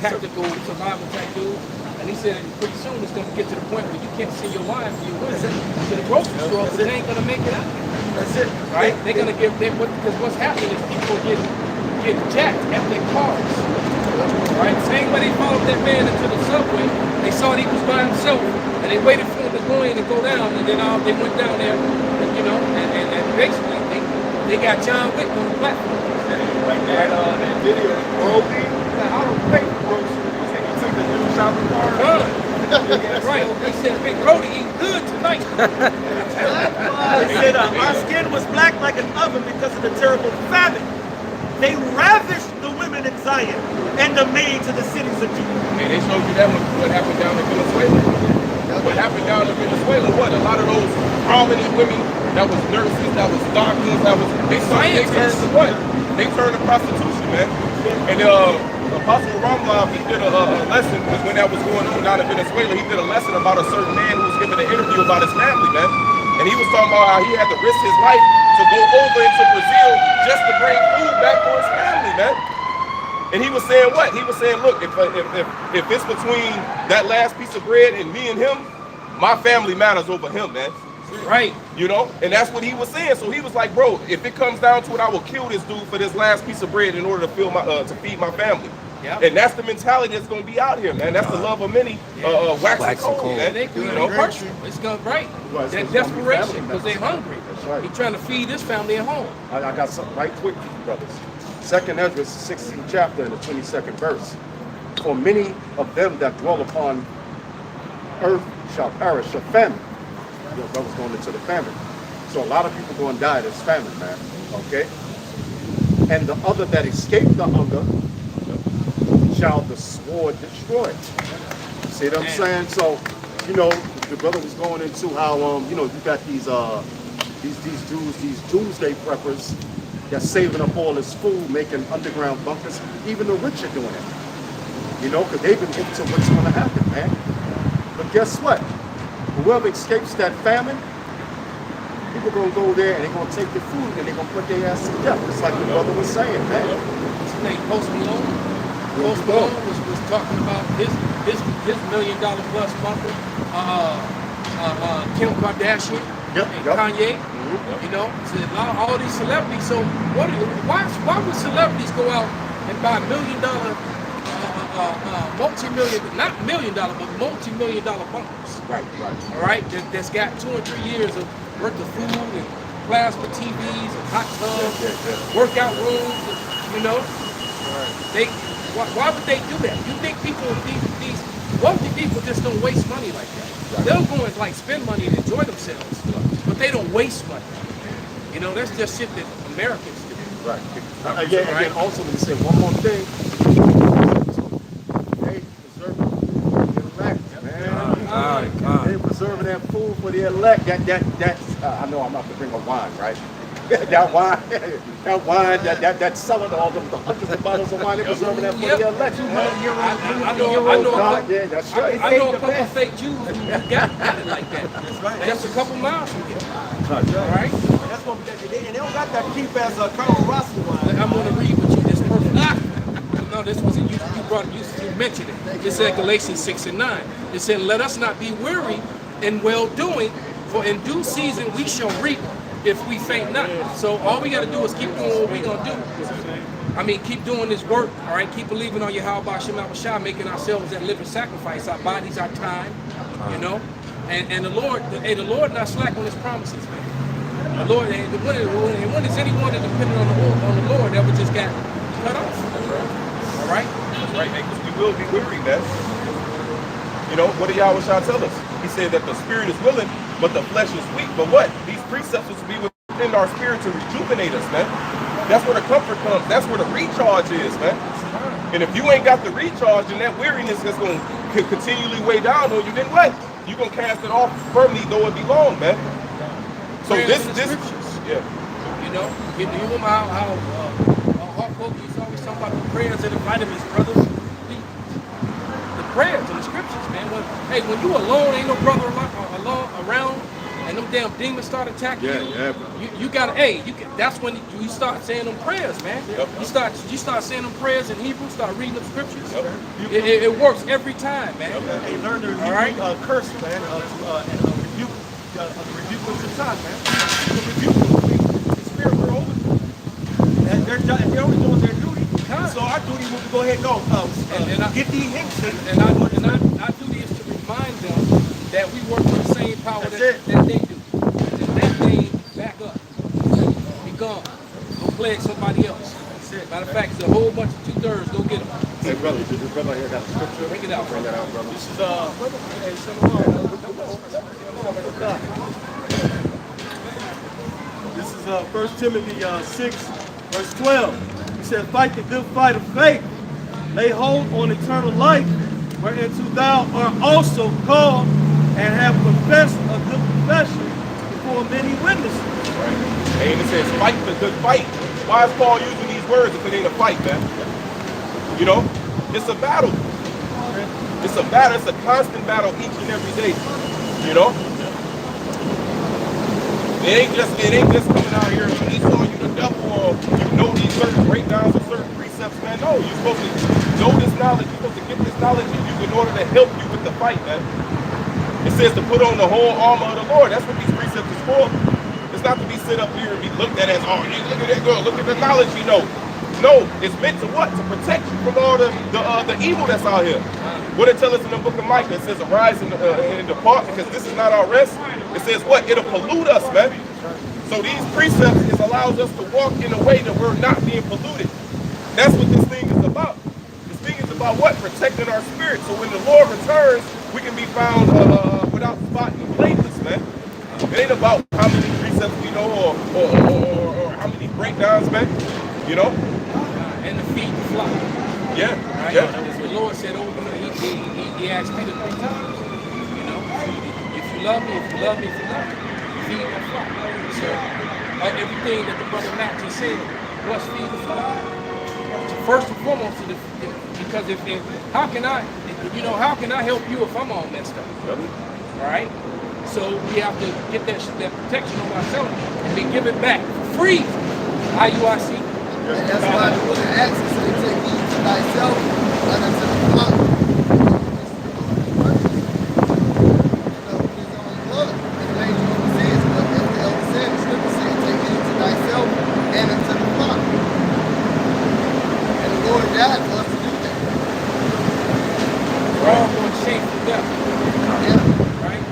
tactical survival type dudes, and he said pretty soon it's going to get to the point where you can't see your line for your women to the grocery store because they ain't going to make it out. That's it. Right? They're going to because what's happening is people get jacked at their cars. Right? Same way they followed that man into the subway, they saw that he was by himself, and they waited for him to go in and go down, and then they went down there, and basically they got John Wick on the platform. Like that video, Brody, I don't pay for groceries. He took the new shopping cart. Right. They said, Big Brody eating good tonight. They said our skin was black like an oven because of the terrible famine. They ravished the women in Zion and the maids of the cities of Judah. And they showed you that what happened down in Venezuela. What happened down in Venezuela? What? A lot of those prominent women that was nurses, that was doctors, they turned to what? They turned to prostitution, man. And Apostle Ramla, he did a lesson when that was going on down in Venezuela. He did a lesson about a certain man who was giving an interview about his family, man. And he was talking about how he had to risk his life to go over into Brazil just to bring food back for his family, man. And he was saying what? He was saying, look, if it's between that last piece of bread and me and him, my family matters over him, man. Right. And that's what he was saying. So he was like, bro, if it comes down to it, I will kill this dude for this last piece of bread in order to feed my family. Yep. And that's the mentality that's going to be out here, man. That's the love of many, wax and cold, man. It's going right. That desperation because they're hungry. Right. He's trying to feed his family at home. I got something right quick for you, brothers. 2nd Ezra, 16th chapter, and the 22nd verse. For many of them that dwell upon earth shall perish of famine. Your brother's going into the famine. So a lot of people going to die of this famine, man. Okay? And the other that escape the hunger shall the sword destroy. See what I'm saying? So, the brother was going into how, you got these dudes, these doomsday preppers that's saving up all this food, making underground bunkers. Even the rich are doing it. Because they've been into what's going to happen, man. But guess what? Whoever escapes that famine, people going to go there and they're going to take the food and they're going to put their ass to death. Just like the brother was saying, man. His name Post Malone. Post Malone was talking about his $1 million plus bunker. Kim Kardashian and Kanye. So all these celebrities. So why would celebrities go out and buy $1 million, not $1 million, but multi-million dollar bunkers? Right. All right, that's got 2 or 3 years of worth of food and plasma TVs and hot tubs, workout rooms, Why would they do that? You think people, these wealthy people just don't waste money like that? Right. They'll go and spend money and enjoy themselves, but they don't waste money. That's just shit that Americans do. Right. Again, also let me say one more thing. They preserve the elect, man. They preserving that food for the elect. That's I know I'm about to bring a wine, right? that wine, that selling all them the hundreds of bottles of wine, they're preserving that for the elect. I know a couple of fake Jews who got it like that. That's right. Just a couple miles from here. All right? That's gonna be that. And they don't got that keep as a Colonel Rossi line. I'm gonna read with you this perfect. No, this wasn't you. You mentioned it. It said Galatians 6:9. It said, "Let us not be weary in well doing, for in due season we shall reap if we faint not." So all we got to do is keep doing what we gonna do. I mean, keep doing this work. All right, keep believing on Yahweh Shem Shah, making ourselves that living sacrifice, our bodies, our time. You know, and the Lord not slack on His promises, man. The Lord, and when is anyone that depended on the Lord ever just got cut off? All right? That's right, man, because we will be weary, man. You know, what did Yahweh Shah tell us? He said that the spirit is willing, but the flesh is weak. But what? These precepts will be within our spirit to rejuvenate us, man. That's where the comfort comes. That's where the recharge is, man. And if you ain't got the recharge, then that weariness is going to continually weigh down on you, then what? You're going to cast it off firmly, though it be long, man. So this, yeah. You know, you remember how Hawk used to always talk about the prayers and the vitamins, brother. The prayers and the scriptures, man. When you alone, ain't no brother alone around, and them damn demons start attacking you gotta, that's when you start saying them prayers, man. Yep. You start saying them prayers in Hebrew, start reading them scriptures. Yep. It works every time, man. They learn to curse, man, and rebuke with your tongue, man. To rebuke the spirit we're over. And they're only doing their duty. So our duty will be go ahead and go. Get these hints. And our duty is to remind them that we work with the same power that they do. And that thing back up. Be gone. Go plague somebody else. Matter of fact, it's a whole bunch of 2/3. Go get them. Hey, brother, did this brother here got the scripture? Bring it out, Bring that out, brother. This is This is 1 Timothy 6, verse 12. He said, "Fight the good fight of faith. Lay hold on eternal life, whereunto thou art also called, and have professed a good profession before many witnesses." Right. And it says, fight the good fight. Why is Paul using these words if it ain't a fight, man? You know, it's a battle. It's a battle. It's a constant battle each and every day. You know, it ain't just coming out here and he saw you the devil, or you know these certain breakdowns of certain precepts, man. No, you're supposed to know this knowledge. You're supposed to get this knowledge in you in order to help you with the fight, man. It says to put on the whole armor of the Lord. That's what these precepts is for. It's not to be sit up here and be looked at as, oh, look at that girl, look at the knowledge you know. No, it's meant to what? To protect you from all the evil that's out here. What it tells us in the book of Micah, it says arise and depart, because this is not our rest. It says what? It'll pollute us, man. So these precepts allows us to walk in a way that we're not being polluted. That's what this thing is about. This thing is about what? Protecting our spirit. So when the Lord returns, we can be found without spot and blameless, man. It ain't about how many precepts we know or how many breakdowns, man. You know? And the feed the flock. Yeah. Right? Yeah. The Lord said, he asked Peter 3 times. You know? If you love me, feed the flock. So everything that the brother Matt just said was feed the flock. So first and foremost, because how can I help you if I'm all messed up? All right? So we have to get that protection on ourselves and then give it back free. IUIC. And that's why the book of Acts says, take heed to thyself and unto the flock. His own blood. And the angel oversees, but as the elder said, the scripture says, take heed to thyself and unto the flock. And the Lord died for us to do that. We're all going to shameful death. Yeah. Right?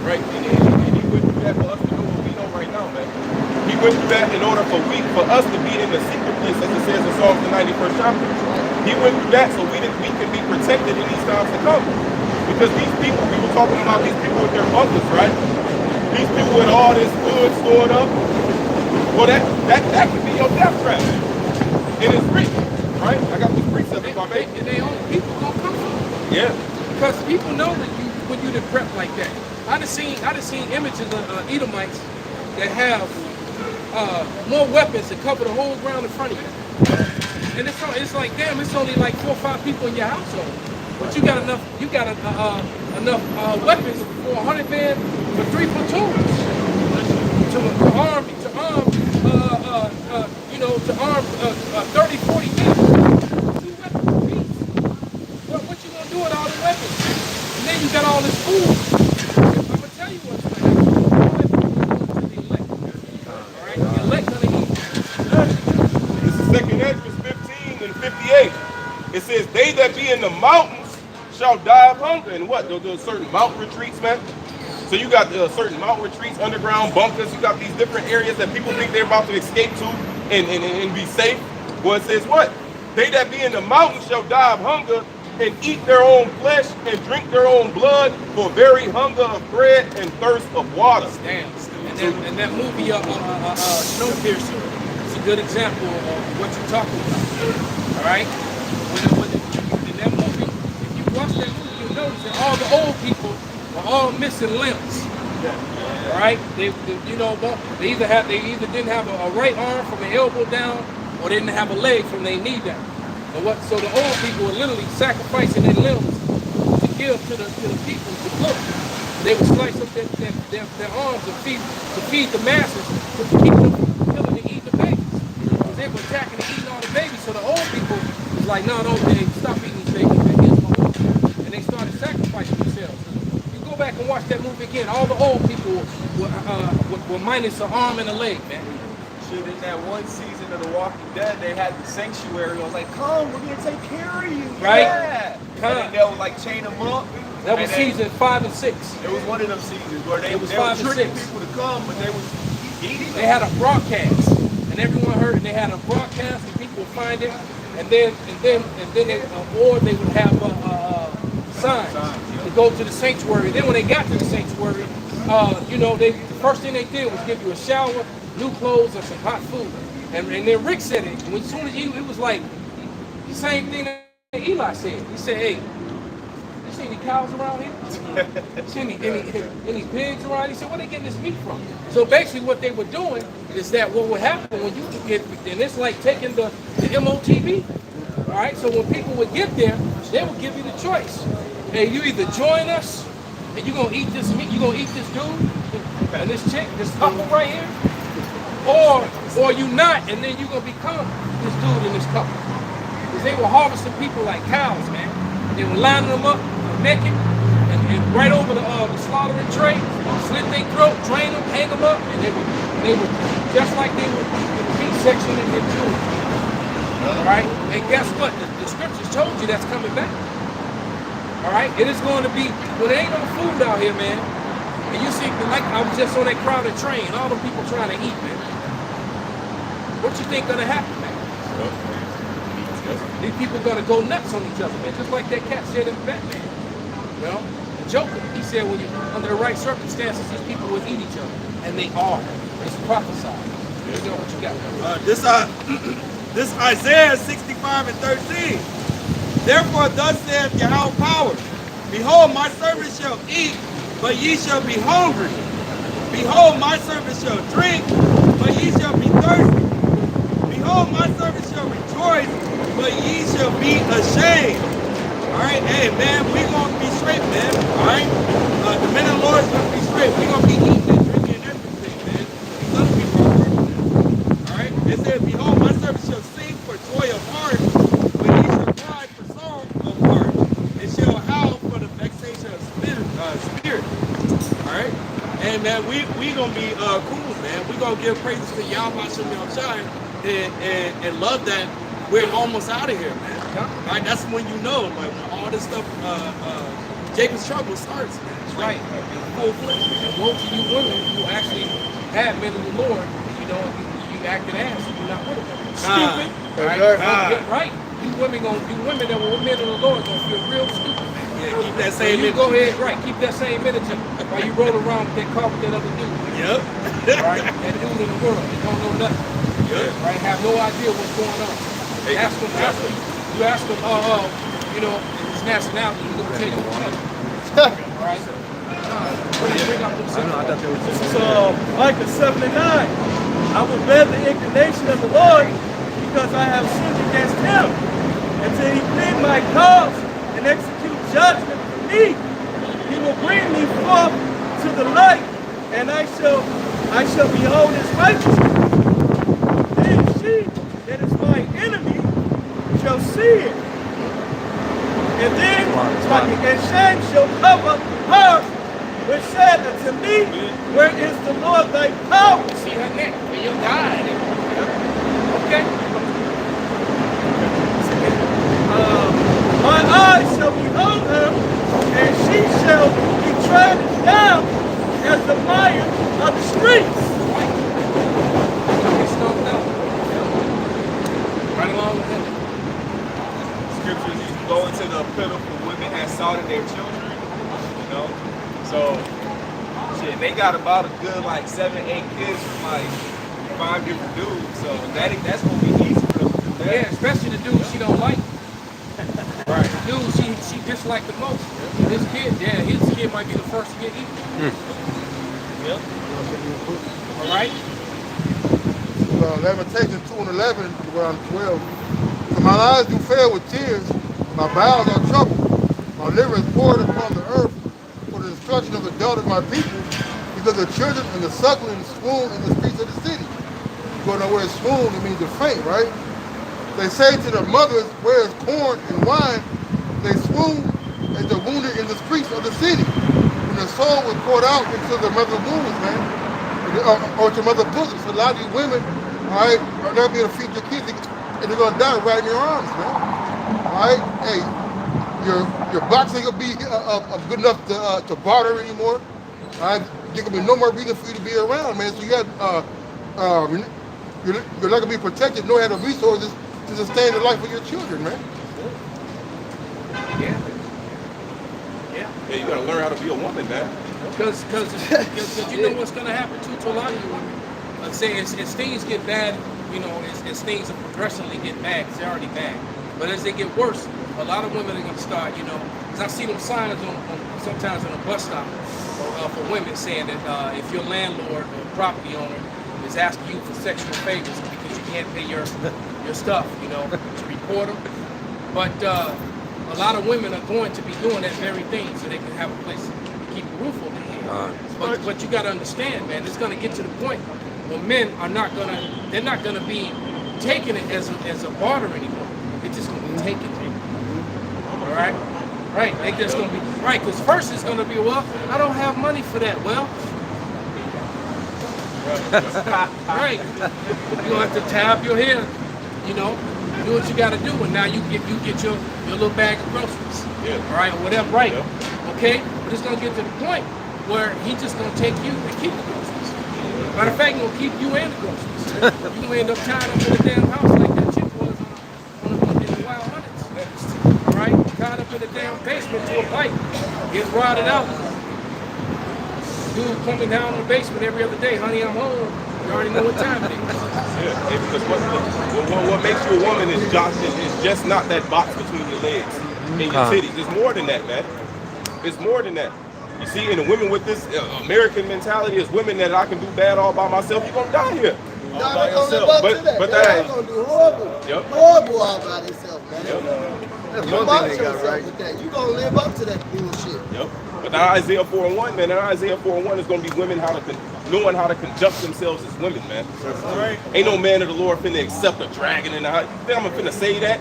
Right, and he went through that for us to know what we know right now, man. He went through that in order for us to be in the secret place, as it says in Psalms the 91st chapter. He went through that so we can be protected in these times to come. Because these people, we were talking about these people with their bunkers, right? These people with all this food stored up. Well, that could be your death trap. It is written, right? I got this precept in my baby. And they own people gonna come from it. Yeah. Because people know that when you prep like that. I done seen images of Edomites that have more weapons to cover the whole ground in front of you. And it's like, damn, it's only like 4 or 5 people in your household. But you got enough weapons for 100 men for 3 platoons to arm 30, 40 men. 2 weapons apiece. What you gonna do with all the weapons? And then you got all this food. I'm gonna tell you what's gonna happen. All the elect. All right, the elect gonna eat. This is 2nd Ezra 15 and 58. It says, they that be in the mountains shall die of hunger. And what? Those certain mountain retreats, man. So you got certain mountain retreats, underground bunkers. You got these different areas that people think they're about to escape to and be safe. Well, it says what? They that be in the mountains shall die of hunger and eat their own flesh and drink their own blood for very hunger of bread and thirst of water. Damn. And that movie, Snowpiercer, is a good example of what you're talking about. All right? In that movie, if you watch that movie, you'll notice that all the old people were all missing limbs. All right? They either didn't have a right arm from the elbow down, or they didn't have a leg from their knee down. So the old people were literally sacrificing their limbs to give to the people to cook. They would slice up their arms to feed the masses to keep them from killing and eating the babies. Because they were attacking and eating all the babies. So the old people was like, no, stop eating these babies, man. Here's my order. And they started sacrificing themselves. You go back and watch that movie again. All the old people were minus an arm and a leg, man. Shit, in that one season of The Walking Dead, they had the sanctuary. I was like, come, we're gonna take care of you. Right. Yeah. And then they would like chain them up. That was season 5 and 6. It was one of them seasons where they were 5 and tricking 6. people to come, but they was eating them. They had a broadcast, and everyone heard it. They had a broadcast, and people would find it, and then they would have signs to go to the sanctuary. Then when they got to the sanctuary, the first thing they did was give you a shower, new clothes, and some hot food. And then Rick said it. As soon as it was like the same thing that Eli said. He said, "Hey, you see any cows around here? See any pigs around?" He said, "Where they getting this meat from?" So basically, what they were doing is that what would happen when you get, and it's like taking the MOTB. All right. So when people would get there, they would give you the choice. Hey, you either join us, and you're gonna eat this meat. You're gonna eat this dude and this chick, this couple right here. Or you not, and then you're gonna become this dude and this couple. Because they were harvesting people like cows, man. They were lining them up naked and right over the slaughtering tray, slit their throat, drain them, hang them up, and they were just like they would in the meat section in their jewelry. All right, and guess what? The scriptures told you that's coming back. All right, it is going to be when there ain't no food out here, man. And you see, like I was just on that crowded train, all the people trying to eat, man. What you think gonna happen, man? These people gonna go nuts on each other, man. Just like that cat said in Batman. You know, the Joker. He said, when you under the right circumstances, these people will eat each other, and they are. It's prophesied. You know what you got? This Isaiah 65 and 13. Therefore, thus saith Yahweh power. Behold, my servant shall eat, but ye shall be hungry. Behold, my servant shall drink, but ye shall be thirsty. Behold, my servant shall rejoice, but ye shall be ashamed. All right, hey, man, we gonna be straight, man. All right, the men of the Lord is gonna be straight. We gonna be eating and drinking and everything, man. He's gonna be hungry. All right, it says, behold, my servant shall sing for joy of heart, but ye shall cry for sorrow of heart, and shall howl for the vexation of spirit. All right, and man, we gonna be cool, man. We gonna give praises to Yahweh Shem Shai. And love that we're almost out of here, man. Right? That's when you know, like when all this stuff, Jacob's trouble starts, man. That's right. Full fledged. And woe to you women who actually have men of the Lord. You know, you acting ass. You're not with them. Stupid. Right? You women that were men of the Lord gonna feel real stupid, man. Yeah, keep that same energy. Go ahead, right? Keep that same energy while you roll around with that car with that other dude. Yep. Right? That dude in the world. They don't know nothing. Right? Have no idea what's going on. You ask them, his nationality, he's gonna tell you what. Right? This is Micah 7 and 9. I will bear the indignation of the Lord because I have sinned against him, until he plead my cause and execute judgment for me. He will bring me forth to the light, and I shall behold his righteousness. Then she that is my enemy shall see it. And then and shame shall cover her, which said unto me, where is the Lord thy power? See her neck, where you died. Okay. My eyes shall behold her, and she shall be trodden down as the mire of the streets. It's no doubt. Right along with him. Scriptures, you can go into the pitiful women that slaughtered their children, you know? So, shit, they got about a good like 7, 8 kids from like 5 different dudes. So that's gonna be easy for them to do that. Yeah, especially the dude she don't like. Right. The dude she disliked the most. His kid might be the first to get eaten. Yep. All right. Lamentations 2 and 11, around 12. So my eyes do fail with tears, my bowels are troubled, my liver is poured upon the earth for the destruction of the daughter of my people, because the children and the suckling swoon in the streets of the city. You go know where it's swoon, it means to faint, right? They say to their mothers, where is corn and wine? They swoon as the wounded in the streets of the city. When the soul was poured out into the mother's wombs, man, or to mother's bosom. So a lot of these women, all right, are not going to feed your kids, and they're going to die right in your arms, man. All right, hey, your box ain't going to be good enough to barter anymore. All right, there going to be no more reason for you to be around, man. So you got, you're not going to be protected, nor have the resources to sustain the life of your children, man. Yeah. Yeah, you gotta learn how to be a woman, man. Because you know what's gonna happen to a lot of you women. Let's say as things get bad, you know, as things progressively get bad, 'cause they're already bad. But as they get worse, a lot of women are gonna start, you know, because I see them signs sometimes on a bus stop for women saying that if your landlord or property owner is asking you for sexual favors because you can't pay your stuff, you know, to report them. But a lot of women are going to be doing that very thing so they can have a place to keep a roof over their head. But you got to understand, man, it's going to get to the point where men are not going to, they're not going to be taking it as a barter anymore. They're just going to be taking it. All right? Right, they just going to be, right, because first it's going to be, well, I don't have money for that. Well, right. You're going to have to tie up your hair, you know, do what you got to do, and now you get your little bag of groceries, all right, or whatever, right? Okay, but it's gonna get to the point where he's just gonna take you and keep the groceries. Matter of fact, he's gonna keep you and the groceries. You gonna end up tied up in a damn house like that chick was in the Wild Hunters. All right, tied up in a damn basement to a pipe, gets rotted out. Dude coming down in the basement every other day, honey, I'm home. You already know what time it is. Yeah, because what makes you a woman is just not that box between your legs and your titties. It's more than that, man. It's more than that. You see, and the women with this American mentality is women that I can do bad all by myself. You're gonna die here. Y'all not gonna live up to that. But Y'all gonna do horrible. Horrible all by themselves, man. That's one thing they got right. With that. You gonna live up to that bullshit. Yep. But that Isaiah 4:1, man, that Isaiah 4:1 is gonna be women knowing how to conduct themselves as women, man. Right. Ain't no man of the Lord finna accept a dragon in the house. You think I'm finna say that?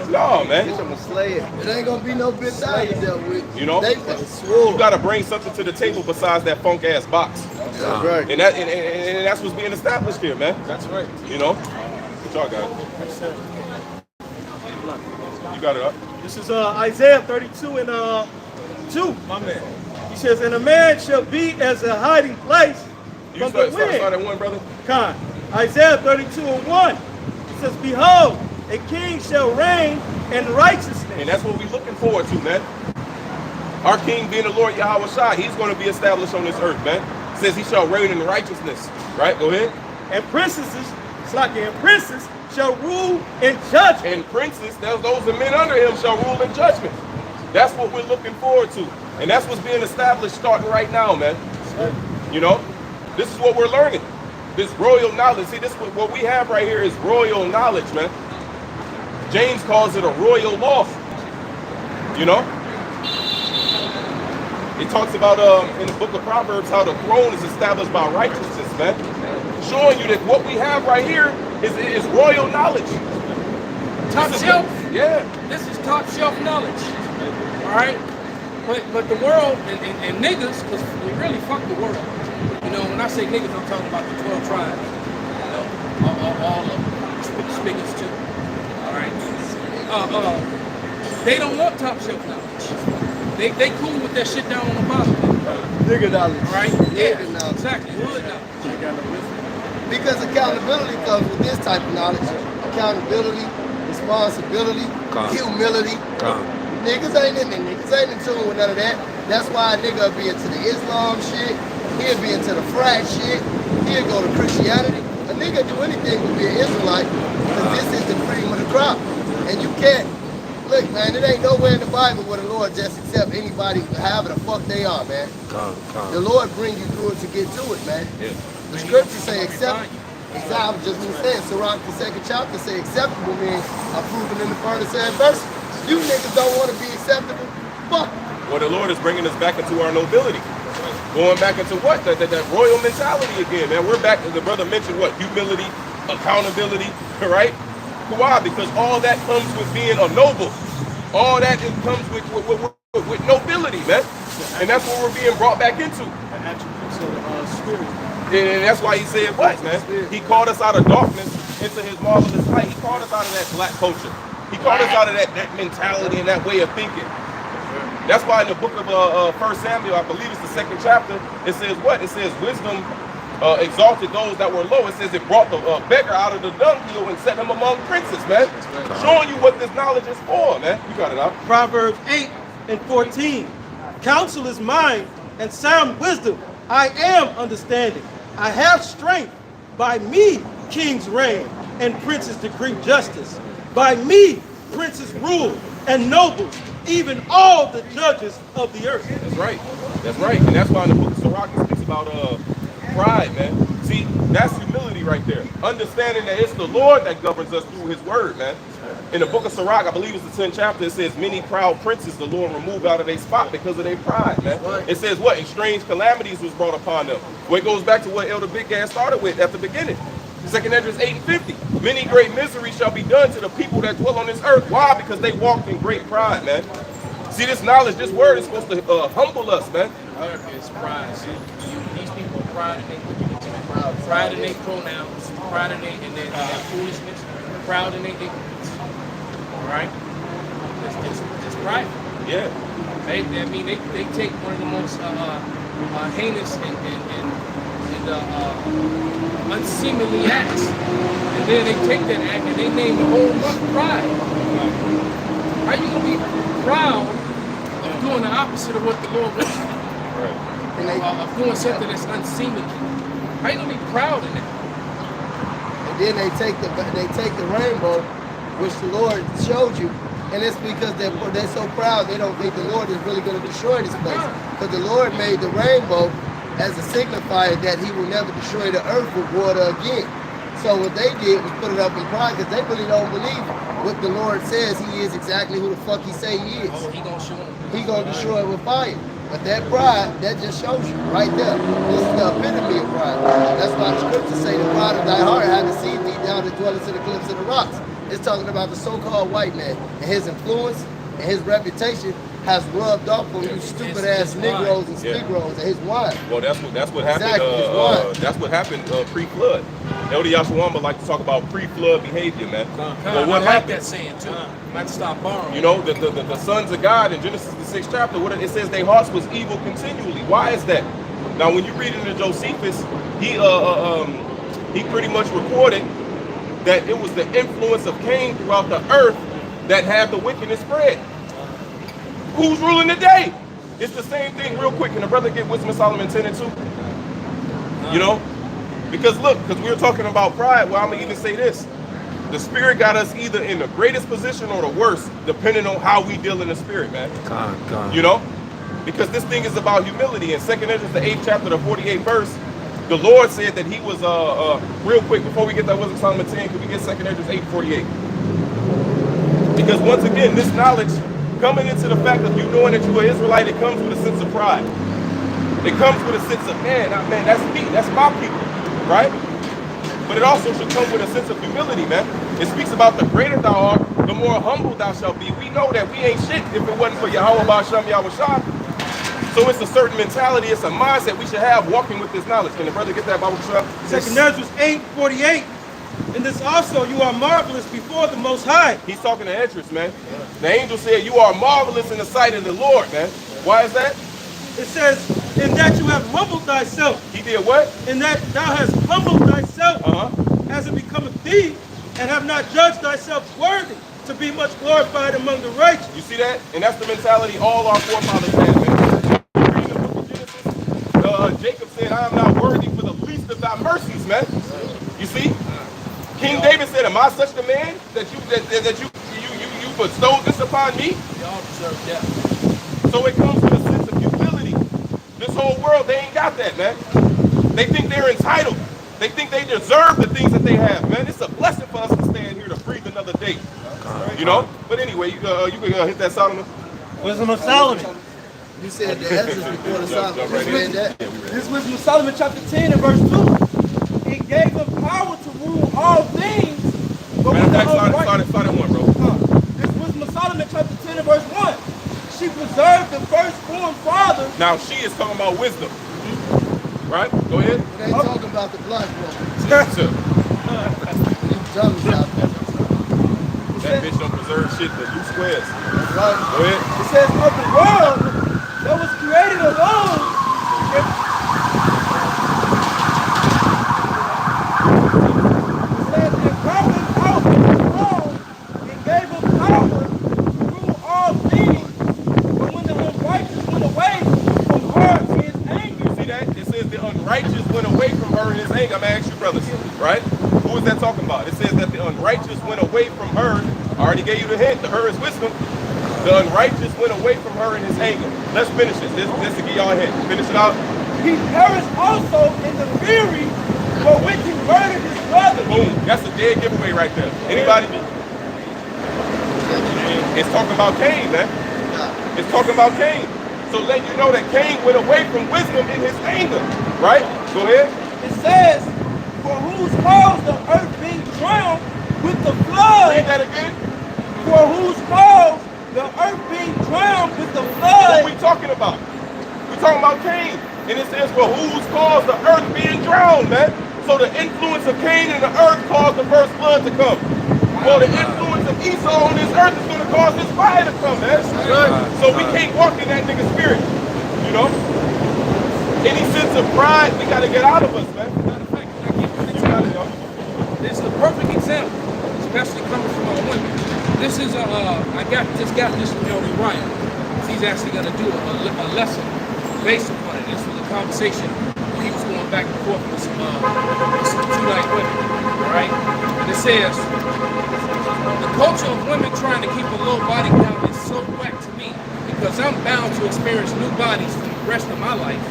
No, man. I'm gonna slay it. It ain't gonna be no bitch out you dealt with. You know? You gotta bring something to the table besides that funk ass box. That's right. And that's what's being established here, man. That's right. You know? What y'all got? You got it up. This is Isaiah 32 and 2, my man. He says, and a man shall be as a hiding place from the wind. Start at 1, brother. Con. Isaiah 32 and 1. It says, behold, a king shall reign in righteousness. And that's what we're looking forward to, man. Our king being the Lord Yahweh Shai, he's going to be established on this earth, man. It says he shall reign in righteousness. Right? Go ahead. And princesses, it's like and princes shall rule in judgment. And princes, those men under him shall rule in judgment. That's what we're looking forward to. And that's what's being established starting right now, man. You know, this is what we're learning. This royal knowledge. See, this what we have right here is royal knowledge, man. James calls it a royal law. You know? It talks about in the book of Proverbs how the throne is established by righteousness, man. Showing you that what we have right here is royal knowledge. Top shelf. Yeah. This is top shelf knowledge. All right. But the world and niggas, because we really fuck the world. You know, when I say niggas, I'm talking about the 12 tribes. You know, all of them. Spigots too. All right. They don't want top shelf knowledge. They cool with that shit down on the bottom. Nigga knowledge. Right? Yeah, Nigga knowledge. exactly. Hood knowledge. Because accountability comes with this type of knowledge. Accountability, responsibility, humility. Niggas ain't in tune with none of that. That's why a nigga be into the Islam shit. He'll be into the frat shit. He'll go to Christianity. A nigga do anything to be an Israelite because this is the cream of the crop. And you can't. Look, man, it ain't nowhere in the Bible where the Lord just accept anybody however the fuck they are, man. The Lord bring you through it to get to it, man. Yeah. The scriptures say accept. Exactly, I was just saying, Sirach, the 2nd chapter say acceptable means approving in the furnace and adversity. You niggas don't want to be acceptable. Fuck. Well, the Lord is bringing us back into our nobility. Going back into what? That royal mentality again, man. We're back, the brother mentioned what? Humility, accountability, right? Why? Because all that comes with being a noble. All that comes with nobility, man. And that's what we're being brought back into. The attributes of the spirit. And that's why he said what, man? He called us out of darkness into his marvelous light. He called us out of that black culture. He called us out of that mentality and that way of thinking. That's why in the book of 1 Samuel, I believe it's the 2nd chapter, it says what? It says wisdom exalted those that were low. It says it brought the beggar out of the dunghill and set him among princes, man. Showing you what this knowledge is for, man. You got it out. Proverbs 8:14. Counsel is mine and sound wisdom. I am understanding. I have strength. By me, kings reign and princes decree justice. By me, princes rule and nobles, even all the judges of the earth. That's right. That's right. And that's why in the book of Sirach it speaks about pride, man. See, that's humility right there. Understanding that it's the Lord that governs us through his word, man. In the book of Sirach, I believe it's the 10th chapter, it says, many proud princes the Lord removed out of their spot because of their pride, man. It says what? And strange calamities was brought upon them. Well, it goes back to what Elder Big Gas started with at the beginning. 2nd Esdras 8:50. Many great miseries shall be done to the people that dwell on this earth. Why? Because they walked in great pride, man. See, this knowledge, this word is supposed to humble us, man. It's pride. See, these people pride in their pride in their pronouns, pride in their foolishness, proud in their ignorance. All right? It's pride. Yeah. They take one of the most heinous and unseemly acts, and then they take that act and they name the whole month pride. How you gonna be proud of doing the opposite of what the Lord wants you to do? Right. Of doing something that's unseemly? How you gonna be proud in that? And then they take the rainbow, which the Lord showed you, and it's because they're so proud they don't think the Lord is really going to destroy this place. Because the Lord made the rainbow as a signifier that he will never destroy the earth with water again. So what they did was put it up in pride because they really don't believe what the Lord says he is exactly who the fuck he say he is. Oh, he gonna show them. He gonna destroy it with fire. But that pride, that just shows you right there. This is the epitome of pride. That's why the scriptures say the pride of thy heart had deceived thee down to dwellers in the cliffs of the rocks. It's talking about the so-called white man and his influence and his reputation has rubbed off on you stupid ass Negroes and Negroes and his wine. Well, that's what happened. Exactly, That's what happened pre-flood. Elder Yashawamba like to talk about pre-flood behavior, man. Well, what I like that saying too. Might stop borrowing. You know, the sons of God in Genesis the 6th chapter, it says their hearts was evil continually. Why is that? Now, when you read into Josephus, he pretty much recorded that it was the influence of Cain throughout the earth that had the wickedness spread. Who's ruling the day? It's the same thing real quick. Can the brother get Wisdom of Solomon 10 and 2? You know? Because look, because we were talking about pride, well, I'm going to even say this. The spirit got us either in the greatest position or the worst, depending on how we deal in the spirit, man. You know? Because this thing is about humility. In 2nd Esdras, the 8th chapter, the 48th verse, the Lord said that he was, real quick, before we get that Wisdom of Solomon 10, can we get 2nd Esdras 8:48? Because once again, this knowledge Coming into the fact of you knowing that you're an Israelite, it comes with a sense of pride. It comes with a sense of, man, that's me, that's my people, right? But it also should come with a sense of humility, man. It speaks about the greater thou art, the more humble thou shalt be. We know that we ain't shit if it wasn't for Yahweh Ba'Shem Yahweh Shah. So it's a certain mentality, it's a mindset we should have walking with this knowledge. Can the brother get that Bible Shah? Second Ezra 8:48. And this also, you are marvelous before the Most High. He's talking to Esdras, man. The angel said, you are marvelous in the sight of the Lord, man. Why is that? It says, in that you have humbled thyself. He did what? In that thou hast humbled thyself as it becometh thee, and have not judged thyself worthy to be much glorified among the righteous. You see that? And that's the mentality all our forefathers had, man. Reading the book of Genesis, Jacob said, I am not worthy for the least of thy mercies, man. You see? King David said, am I such a man that you bestowed this upon me? Y'all deserve death. So it comes with a sense of humility. This whole world, they ain't got that, man. They think they're entitled. They think they deserve the things that they have, man. It's a blessing for us to stand here to breathe another day. You know? But anyway, you can hit that Solomon. Wisdom of Solomon. You said the Ezra's before the Solomon. You read that? This was in Solomon chapter 10 and verse 2. It gave them power to rule all things. But Matter of with the fact, start at one, bro. This was in Solomon chapter 10 and verse 1. She preserved the firstborn father. Now she is talking about wisdom. Right? Go ahead. They ain't talking about the blood woman. Sure. You dummies out there. That bitch don't preserve shit but loose squares. That's right. Go ahead. It says of the world that was created alone. It says it brought them out of the world. It gave them power to rule all things. But when the unrighteous went away from her in his anger. See that? It says the unrighteous went away from her in his anger. I'm going to ask you brothers, right? Who is that talking about? It says that the unrighteous went away from her. I already gave you the hint. The her is wisdom. The unrighteous went away from her in his anger. Let's finish this. This will give y'all a hint. Finish it out. He perished also in the fury for which he murdered his brother. Boom. That's a dead giveaway right there. Anybody? It's talking about Cain, man. It's talking about Cain. So let you know that Cain went away from wisdom in his anger. Right? Go ahead. It says, for whose cause the earth being drowned with the flood. Read that again. For whose cause the earth being drowned with the flood. What we talking about? We talking about Cain. And it says, for whose cause the earth being drowned, man. So the influence of Cain in the earth caused the first flood to come. Well, the influence of Esau on this earth is going to cause this fire to come, man. So we can't walk in that nigga spirit, you know? Any sense of pride, we got to get out of us, man. This is the perfect example, especially coming from our women. This is I just got this from Elder Ryan. He's actually going to do a lesson based upon it. This was a conversation when he was going back and forth with some two-night women. All right, and it says the culture of women trying to keep a low body count is so whack to me because I'm bound to experience new bodies for the rest of my life.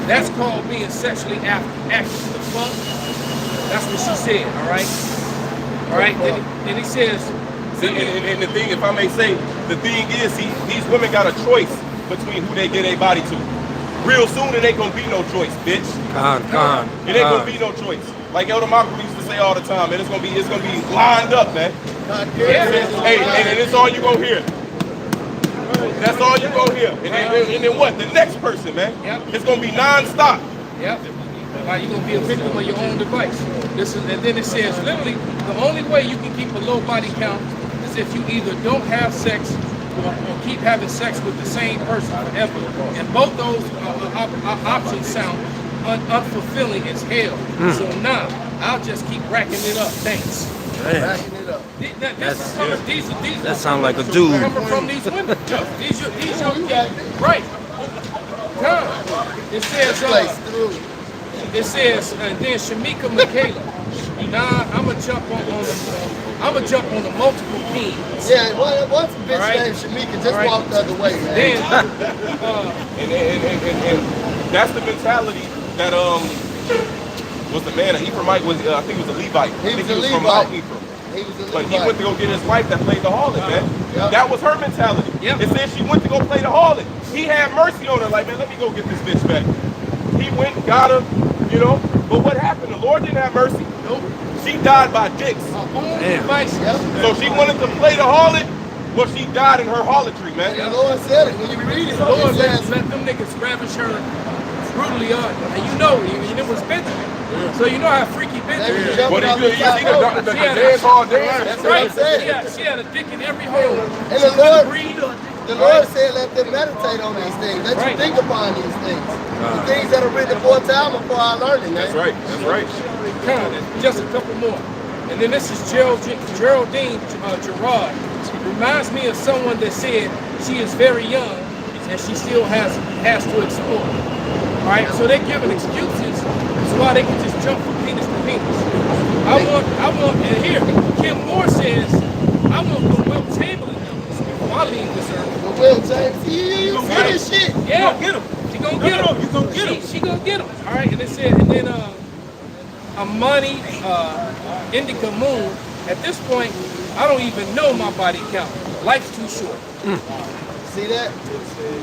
That's called being sexually active. The fuck? That's what she said, all right? All right, then he says... And the thing, if I may say, the thing is, these women got a choice between who they get their body to. Real soon, it ain't gonna be no choice, bitch. It ain't gonna be no choice. Like Elder Malcolm used to say all the time, man, it's gonna be lined up, man. Hey, and it's all you gonna hear. That's all you gonna hear. And then what? The next person, man. Yep. It's gonna be non-stop. Yep. Like you're gonna be a victim of your own device. And then it says literally the only way you can keep a low body count is if you either don't have sex or keep having sex with the same person forever. And both those options sound unfulfilling as hell. So now I'll just keep racking it up. Thanks. Racking it up. That sounds like a dude. Coming from these women. These young people. Right. It says it says, and then Shamika Michaela. Nah, I'ma jump on the multiple teams. Yeah, once a bitch Right. named Shamika, just walk the other way, man. Then And that's the mentality that was the man. Ephraimite was I think he was a Levite. He I think was a from Levite. Mount Ephraim. He was a But he Levite. went to go get his wife that played the harlot, man. Yep. That was her mentality. Yep. It said she went to go play the harlot. He had mercy on her, like, man, let me go get this bitch back. He went and got her, you know. But what happened? The Lord didn't have mercy. Nope. She died by dicks. Device. Yep. So she wanted to play the harlot, but she died in her harlotry, And man. the Lord said it. When you read it, Lord it says, let them niggas ravish her brutally on. And you know, and it was Benjamin. So you know how freaky they Benjamin was is. jumping But off he the see top the rope. dance hall dance. That's what I'm saying. She had a dick in every hole. And the Lord, Breathe. the Lord said, let them meditate on these things. Let Right. you think upon these things. The things that are written before time before our learning, man. That's right. That's right. Just a couple more. And then this is Geraldine Gerard. Reminds me of someone that said she is very young and she still has to explore. All right, so they're giving excuses so why they can just jump from penis to penis. I want, and here, Kim Moore says, I want the Will Chamberlain numbers before I leave this earth. But Will James, you see this shit. Yeah, Get him. she gonna get him. You gonna get him. She gonna get him. All right, and it said, and then Amani Indica Moon. At this point, I don't even know my body count. Life's too short. See that?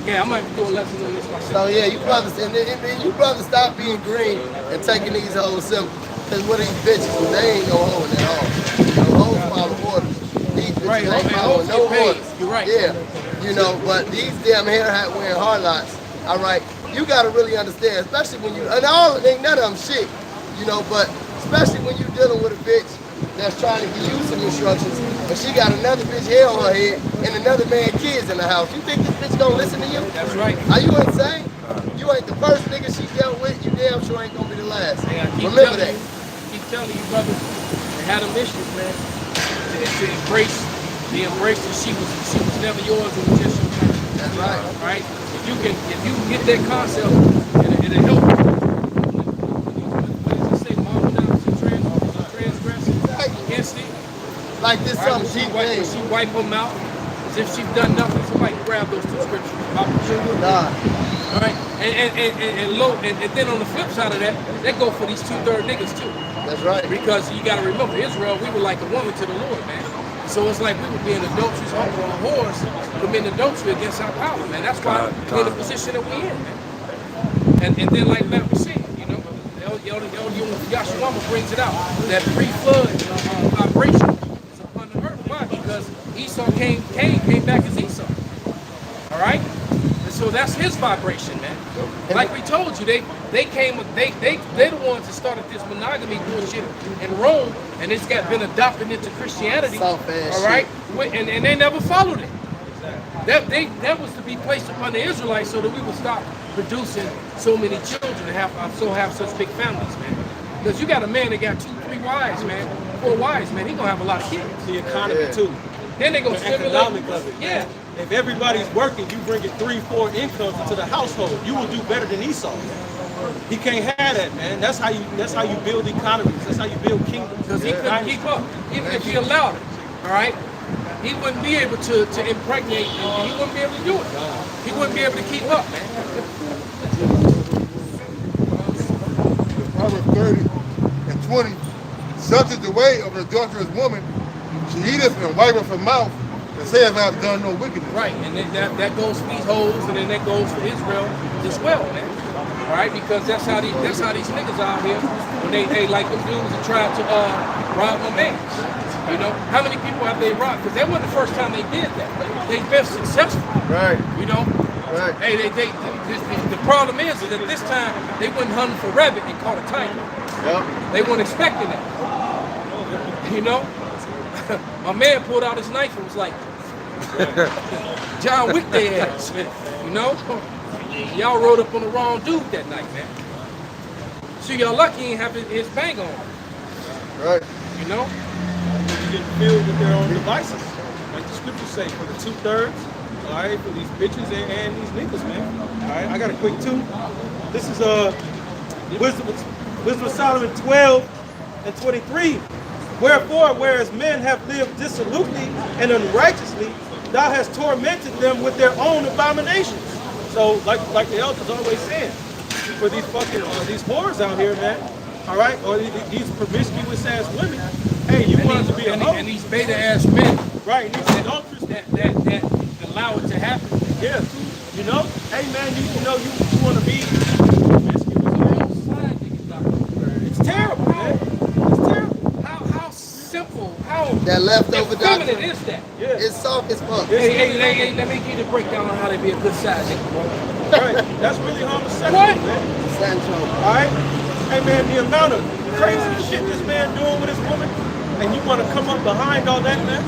Yeah, I might do a lesson on this myself. So yeah, you brothers, and then you brothers stop being green and taking these hoes simple. Cause what these bitches, they ain't no hoes at all. You know, hoes follow orders. These bitches Right, ain't and following hoes no get paid. orders. You're right. Yeah, you know, but these damn hair hat wearing hardlocks, all right, you gotta really understand, especially when you, and all, ain't none of them shit, you know, but especially when you dealing with a bitch that's trying to give you some instructions, and she got another bitch hair on her head and another man kids in the house. You think this bitch gonna listen to you? That's right. Are you insane? You ain't the first nigga she dealt with, you damn sure ain't gonna be the last. Yeah, I keep Remember telling that. Keep telling you, brothers, they had a mission, man, to embrace that she was never yours, it was just your time. That's right. All right? If you can get that concept, it'll help you. What does it say? Mom now is a transgressor against it. Like this Right? something deep thing. She wipe them out as if she's done nothing. Somebody grab those two scriptures. Nah. All right, and then on the flip side of that go for these 2/3 niggas too. That's right. Because you got to remember, Israel, we were like a woman to the Lord, man. So it's like we were being adulteries, humble on whores, committing adultery against our power, man. That's why we're in the position that we're in, man. And then like that we said, you know, Yahshua brings it out, that pre-flood vibration is upon the earth. Why? Because Esau came back as Esau. All right? And so that's his vibration, man. Like we told you, they're the ones that started this monogamy bullshit in Rome, and it's been adopted into Christianity. Soft ass All right? And they never followed it. That was to be placed upon the Israelites so that we would stop producing so many children and have such big families, man. Because you got a man that got 2, 3 wives, man, 4 wives, man. He gonna have a lot of kids. The economy too. Then they gonna The stimulate. economic of it. Yeah. If everybody's working, you bring in 3, 4 incomes into the household. You will do better than Esau. He can't have that, man. That's how you build economies. That's how you build kingdoms. Because he couldn't keep up, even if he allowed it. All right, he wouldn't be able to impregnate, and he wouldn't be able to do it. He wouldn't be able to keep up, man. Proverbs 30 and 20. Such is the way of an adulterous woman. She eateth and wipeth her mouth and saith, I have done no wickedness. Right, and then that goes for these hoes, and then that goes for Israel as well, man. All right, because that's how these niggas out here when they like them dudes that tried to rob my man. You know, how many people have they robbed? Because that wasn't the first time they did that. They've been successful. Right. You know. Right. Hey, the problem is that this time they went hunting for rabbit and caught a tiger. Yep. They weren't expecting that. You know? My man pulled out his knife and was like, John Wick their ass. You know? Y'all rode up on the wrong dude that night, man. So y'all lucky he ain't have his bang on. Right. You know? You get filled with their own devices. Like the scriptures say, for the 2/3, all right, for these bitches and these niggas, man. All right, I got a quick 2. This is Wisdom of Solomon 12 and 23. Wherefore, whereas men have lived dissolutely and unrighteously, thou hast tormented them with their own abominations. So, like the elders always said, for these fucking these whores out here, man, all right, or these promiscuous ass women. Hey, you want to be a and hoe, these beta ass men right? And these adulterers, that allow it to happen. yeah, you know. Hey man, you know you want to be promiscuous, man. It's terrible, man. It's terrible. How simple, how That leftover feminine doctrine. is that? Yeah, It's soft as fuck. Hey, let me give you the breakdown on how to be a good side nigga, bro. right. That's really homosexual, What? man. Sancho. All right. Hey man, the amount of crazy shit this man doing with his woman, and you want to come up behind all that, man?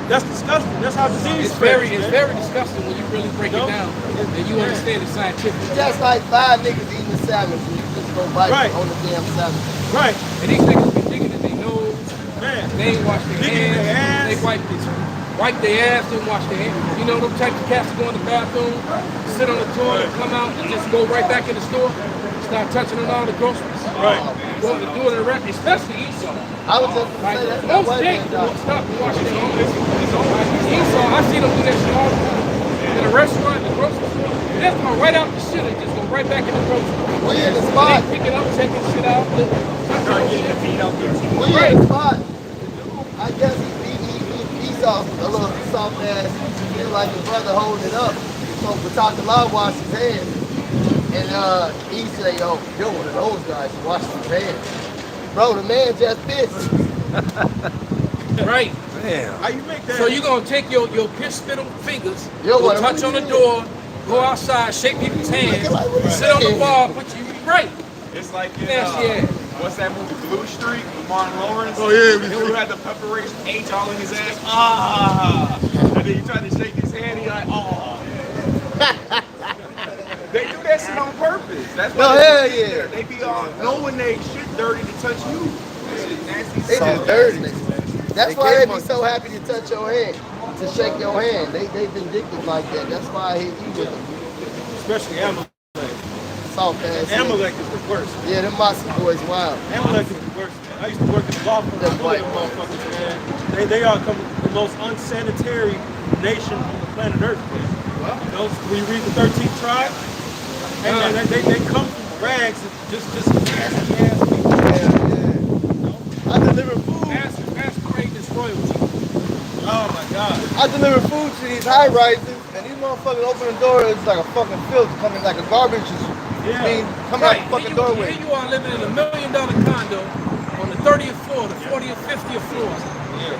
That's disgusting. That's how disease It's spreads, very man. disgusting when you really break No. it down and you understand it scientifically. Just like 5 niggas eating a sandwich and you just go bite Right. on the damn sandwich. Right, And these niggas be digging in their nose, man. they ain't wash their Digging in hands, their ass. they wipe their ass, didn't wash their hands. You know them types of cats that go in the bathroom, sit on the toilet, come out and just go right back in the store, start touching on all the groceries. Right. Go to do it around, especially Esau. I was just gonna Like, say that's not most what Jake it won't is. stop and wash their own. Esau, I see them do that shit all the time. In a restaurant, in the grocery store, they just go right out the shit and just go right back in the grocery store. We in the They spot. pick it up, taking shit out. We in the spot. I guess he's off a little soft ass. Feel like the brother holding it up. So Pataka Law washed his hands. And he said, yo, you're one of those guys who washes his hands. Bro, the man just pissed. Right. How you make that? So you're gonna take your piss spittle fingers, Yo, go what- touch on the what door, go outside, shake people's hands, like what he sit on the said. bar, put you right. It's like in, Nasty ass. what's that movie, Blue Street with Martin Lawrence? Oh, yeah, we Who see. had the preparation H all in his ass? Ah! And then you try to shake his hand, he like, oh. They do that shit on purpose. That's No, why hell they sit yeah. there. They be all knowing they shit dirty to touch you. Shit nasty. They So- just dirty. That's They why they came be on- so happy to touch your hand, to shake your hand. They vindictive like that. That's why I hit you with them Especially Amalek. soft ass. Amalek is the worst. Yeah, them Mossy boys wild. Amalek is the worst, man. I used to work in the law firm. I know them motherfuckers, man. They are the most unsanitary nation on the planet Earth, man. You know, when you read the 13th tribe, hey, man, they come from rags and just nasty ass people. I deliver food. Masquerade this royalty. Oh my God. I deliver food to these high rises, and these motherfuckers open the door. It's like a fucking filter coming, like a garbage Yeah. being coming out the fucking doorway. Here you are living in $1 million condo on the 30th floor, the 40th, 50th floors,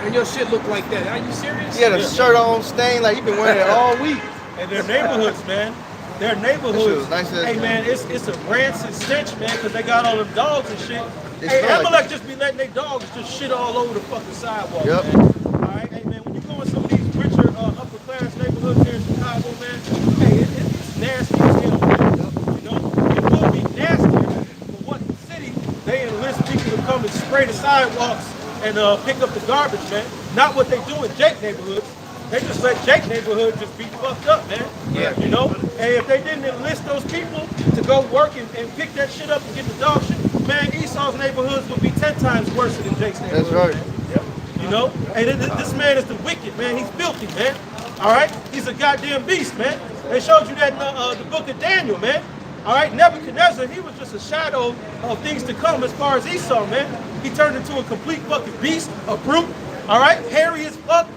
and your shit look like that. Are you serious? He had a shirt on stained like he been wearing it all week. And their neighborhoods, man. Their neighborhoods. That shit was nice as Hey hell. man, it's a rancid stench, man, because they got all them dogs and shit. They Hey, smell like Amalek just be letting their dogs just shit all over the fucking sidewalk, Yep. man. Alright, hey man, when you go in some of these richer, upper class neighborhoods here in Chicago, man, hey, it's nasty as hell, man. You know, it will be nastier for what city they enlist people to come and spray the sidewalks and pick up the garbage, man. Not what they do in Jake neighborhoods. They just let Jake neighborhood just be fucked up, man. Yeah. You know? And if they didn't enlist those people to go work and pick that shit up and get the dog shit, man, Esau's neighborhoods would be 10 times worse than Jake's neighborhood. That's right. Man. You know? And this man is the wicked, man. He's filthy, man. All right? He's a goddamn beast, man. They showed you that in the book of Daniel, man. All right? Nebuchadnezzar, he was just a shadow of things to come as far as Esau, man. He turned into a complete fucking beast, a brute. All right? Hairy as fuck.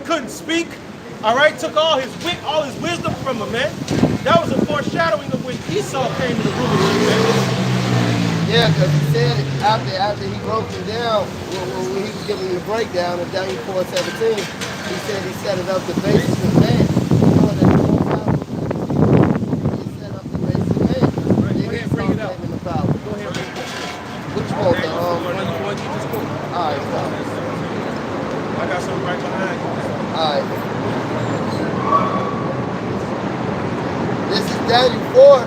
Couldn't speak, all right? Took all his wisdom from him, man. That was a foreshadowing of when Esau came to the rulership, man. Yeah, because he said it after he broke him down, when he was giving the breakdown of Daniel 4:17, he said he set it up the basis of man. You know that the Most High he set up the basis of man. Then he started claiming the power. Go ahead, man. Which one? The, One you just quoted. all right, well, I got something right behind you. all right. This is Daniel 4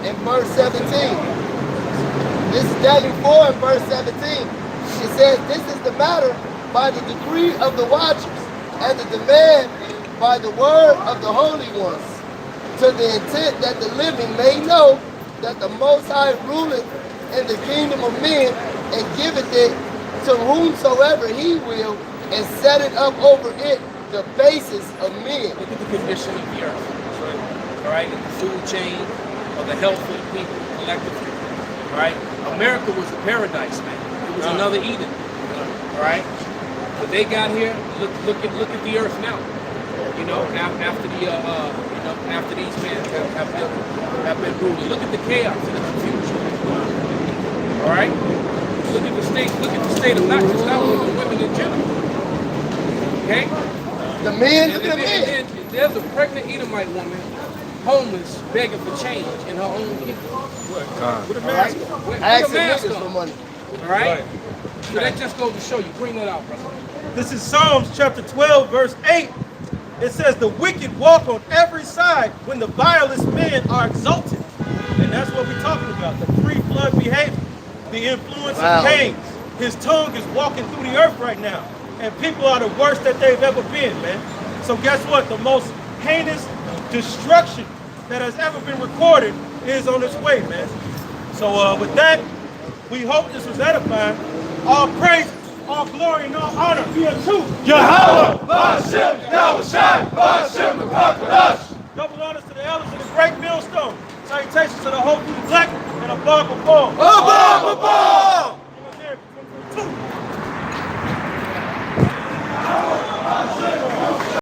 and verse 17. This is Daniel 4 and verse 17. It says, this is the matter by the decree of the watchers and the demand by the word of the holy ones, to the intent that the living may know that the Most High ruleth in the kingdom of men and giveth it to whomsoever he will, and set it up over it the basis of men. Look at the condition of the earth. All right, the food chain or the health of the people collectively. All All right, America was a paradise, man. It was another Eden. All right, but they got here. Look at the earth now. You know, after the after these men have been ruling. Look at the chaos and the confusion. All right, look at the state of not just our women, women in general. Okay, The men, look at the men. and there's a pregnant Edomite woman, homeless, begging for change in her own people. With a mask on. With a Asking mask niggas for on. money. All right, so that just goes to show you. Bring that out, brother. This is Psalms chapter 12, verse 8. It says, the wicked walk on every side when the vilest men are exalted. And that's what we're talking about, the pre-flood behavior, the influence Wow. of Cain. His tongue is walking through the earth right now. And people are the worst that they've ever been, man. So guess what? The most heinous destruction that has ever been recorded is on its way, man. So with that, we hope this was edifying. All praise, all glory, and all honor be unto Yahweh, Ba'ashem, Yahushai, Ba'ashem, Ba'akadosh. double honors to the elders of the great millstone. Salutations to the whole black and a bar of Abba, Abba.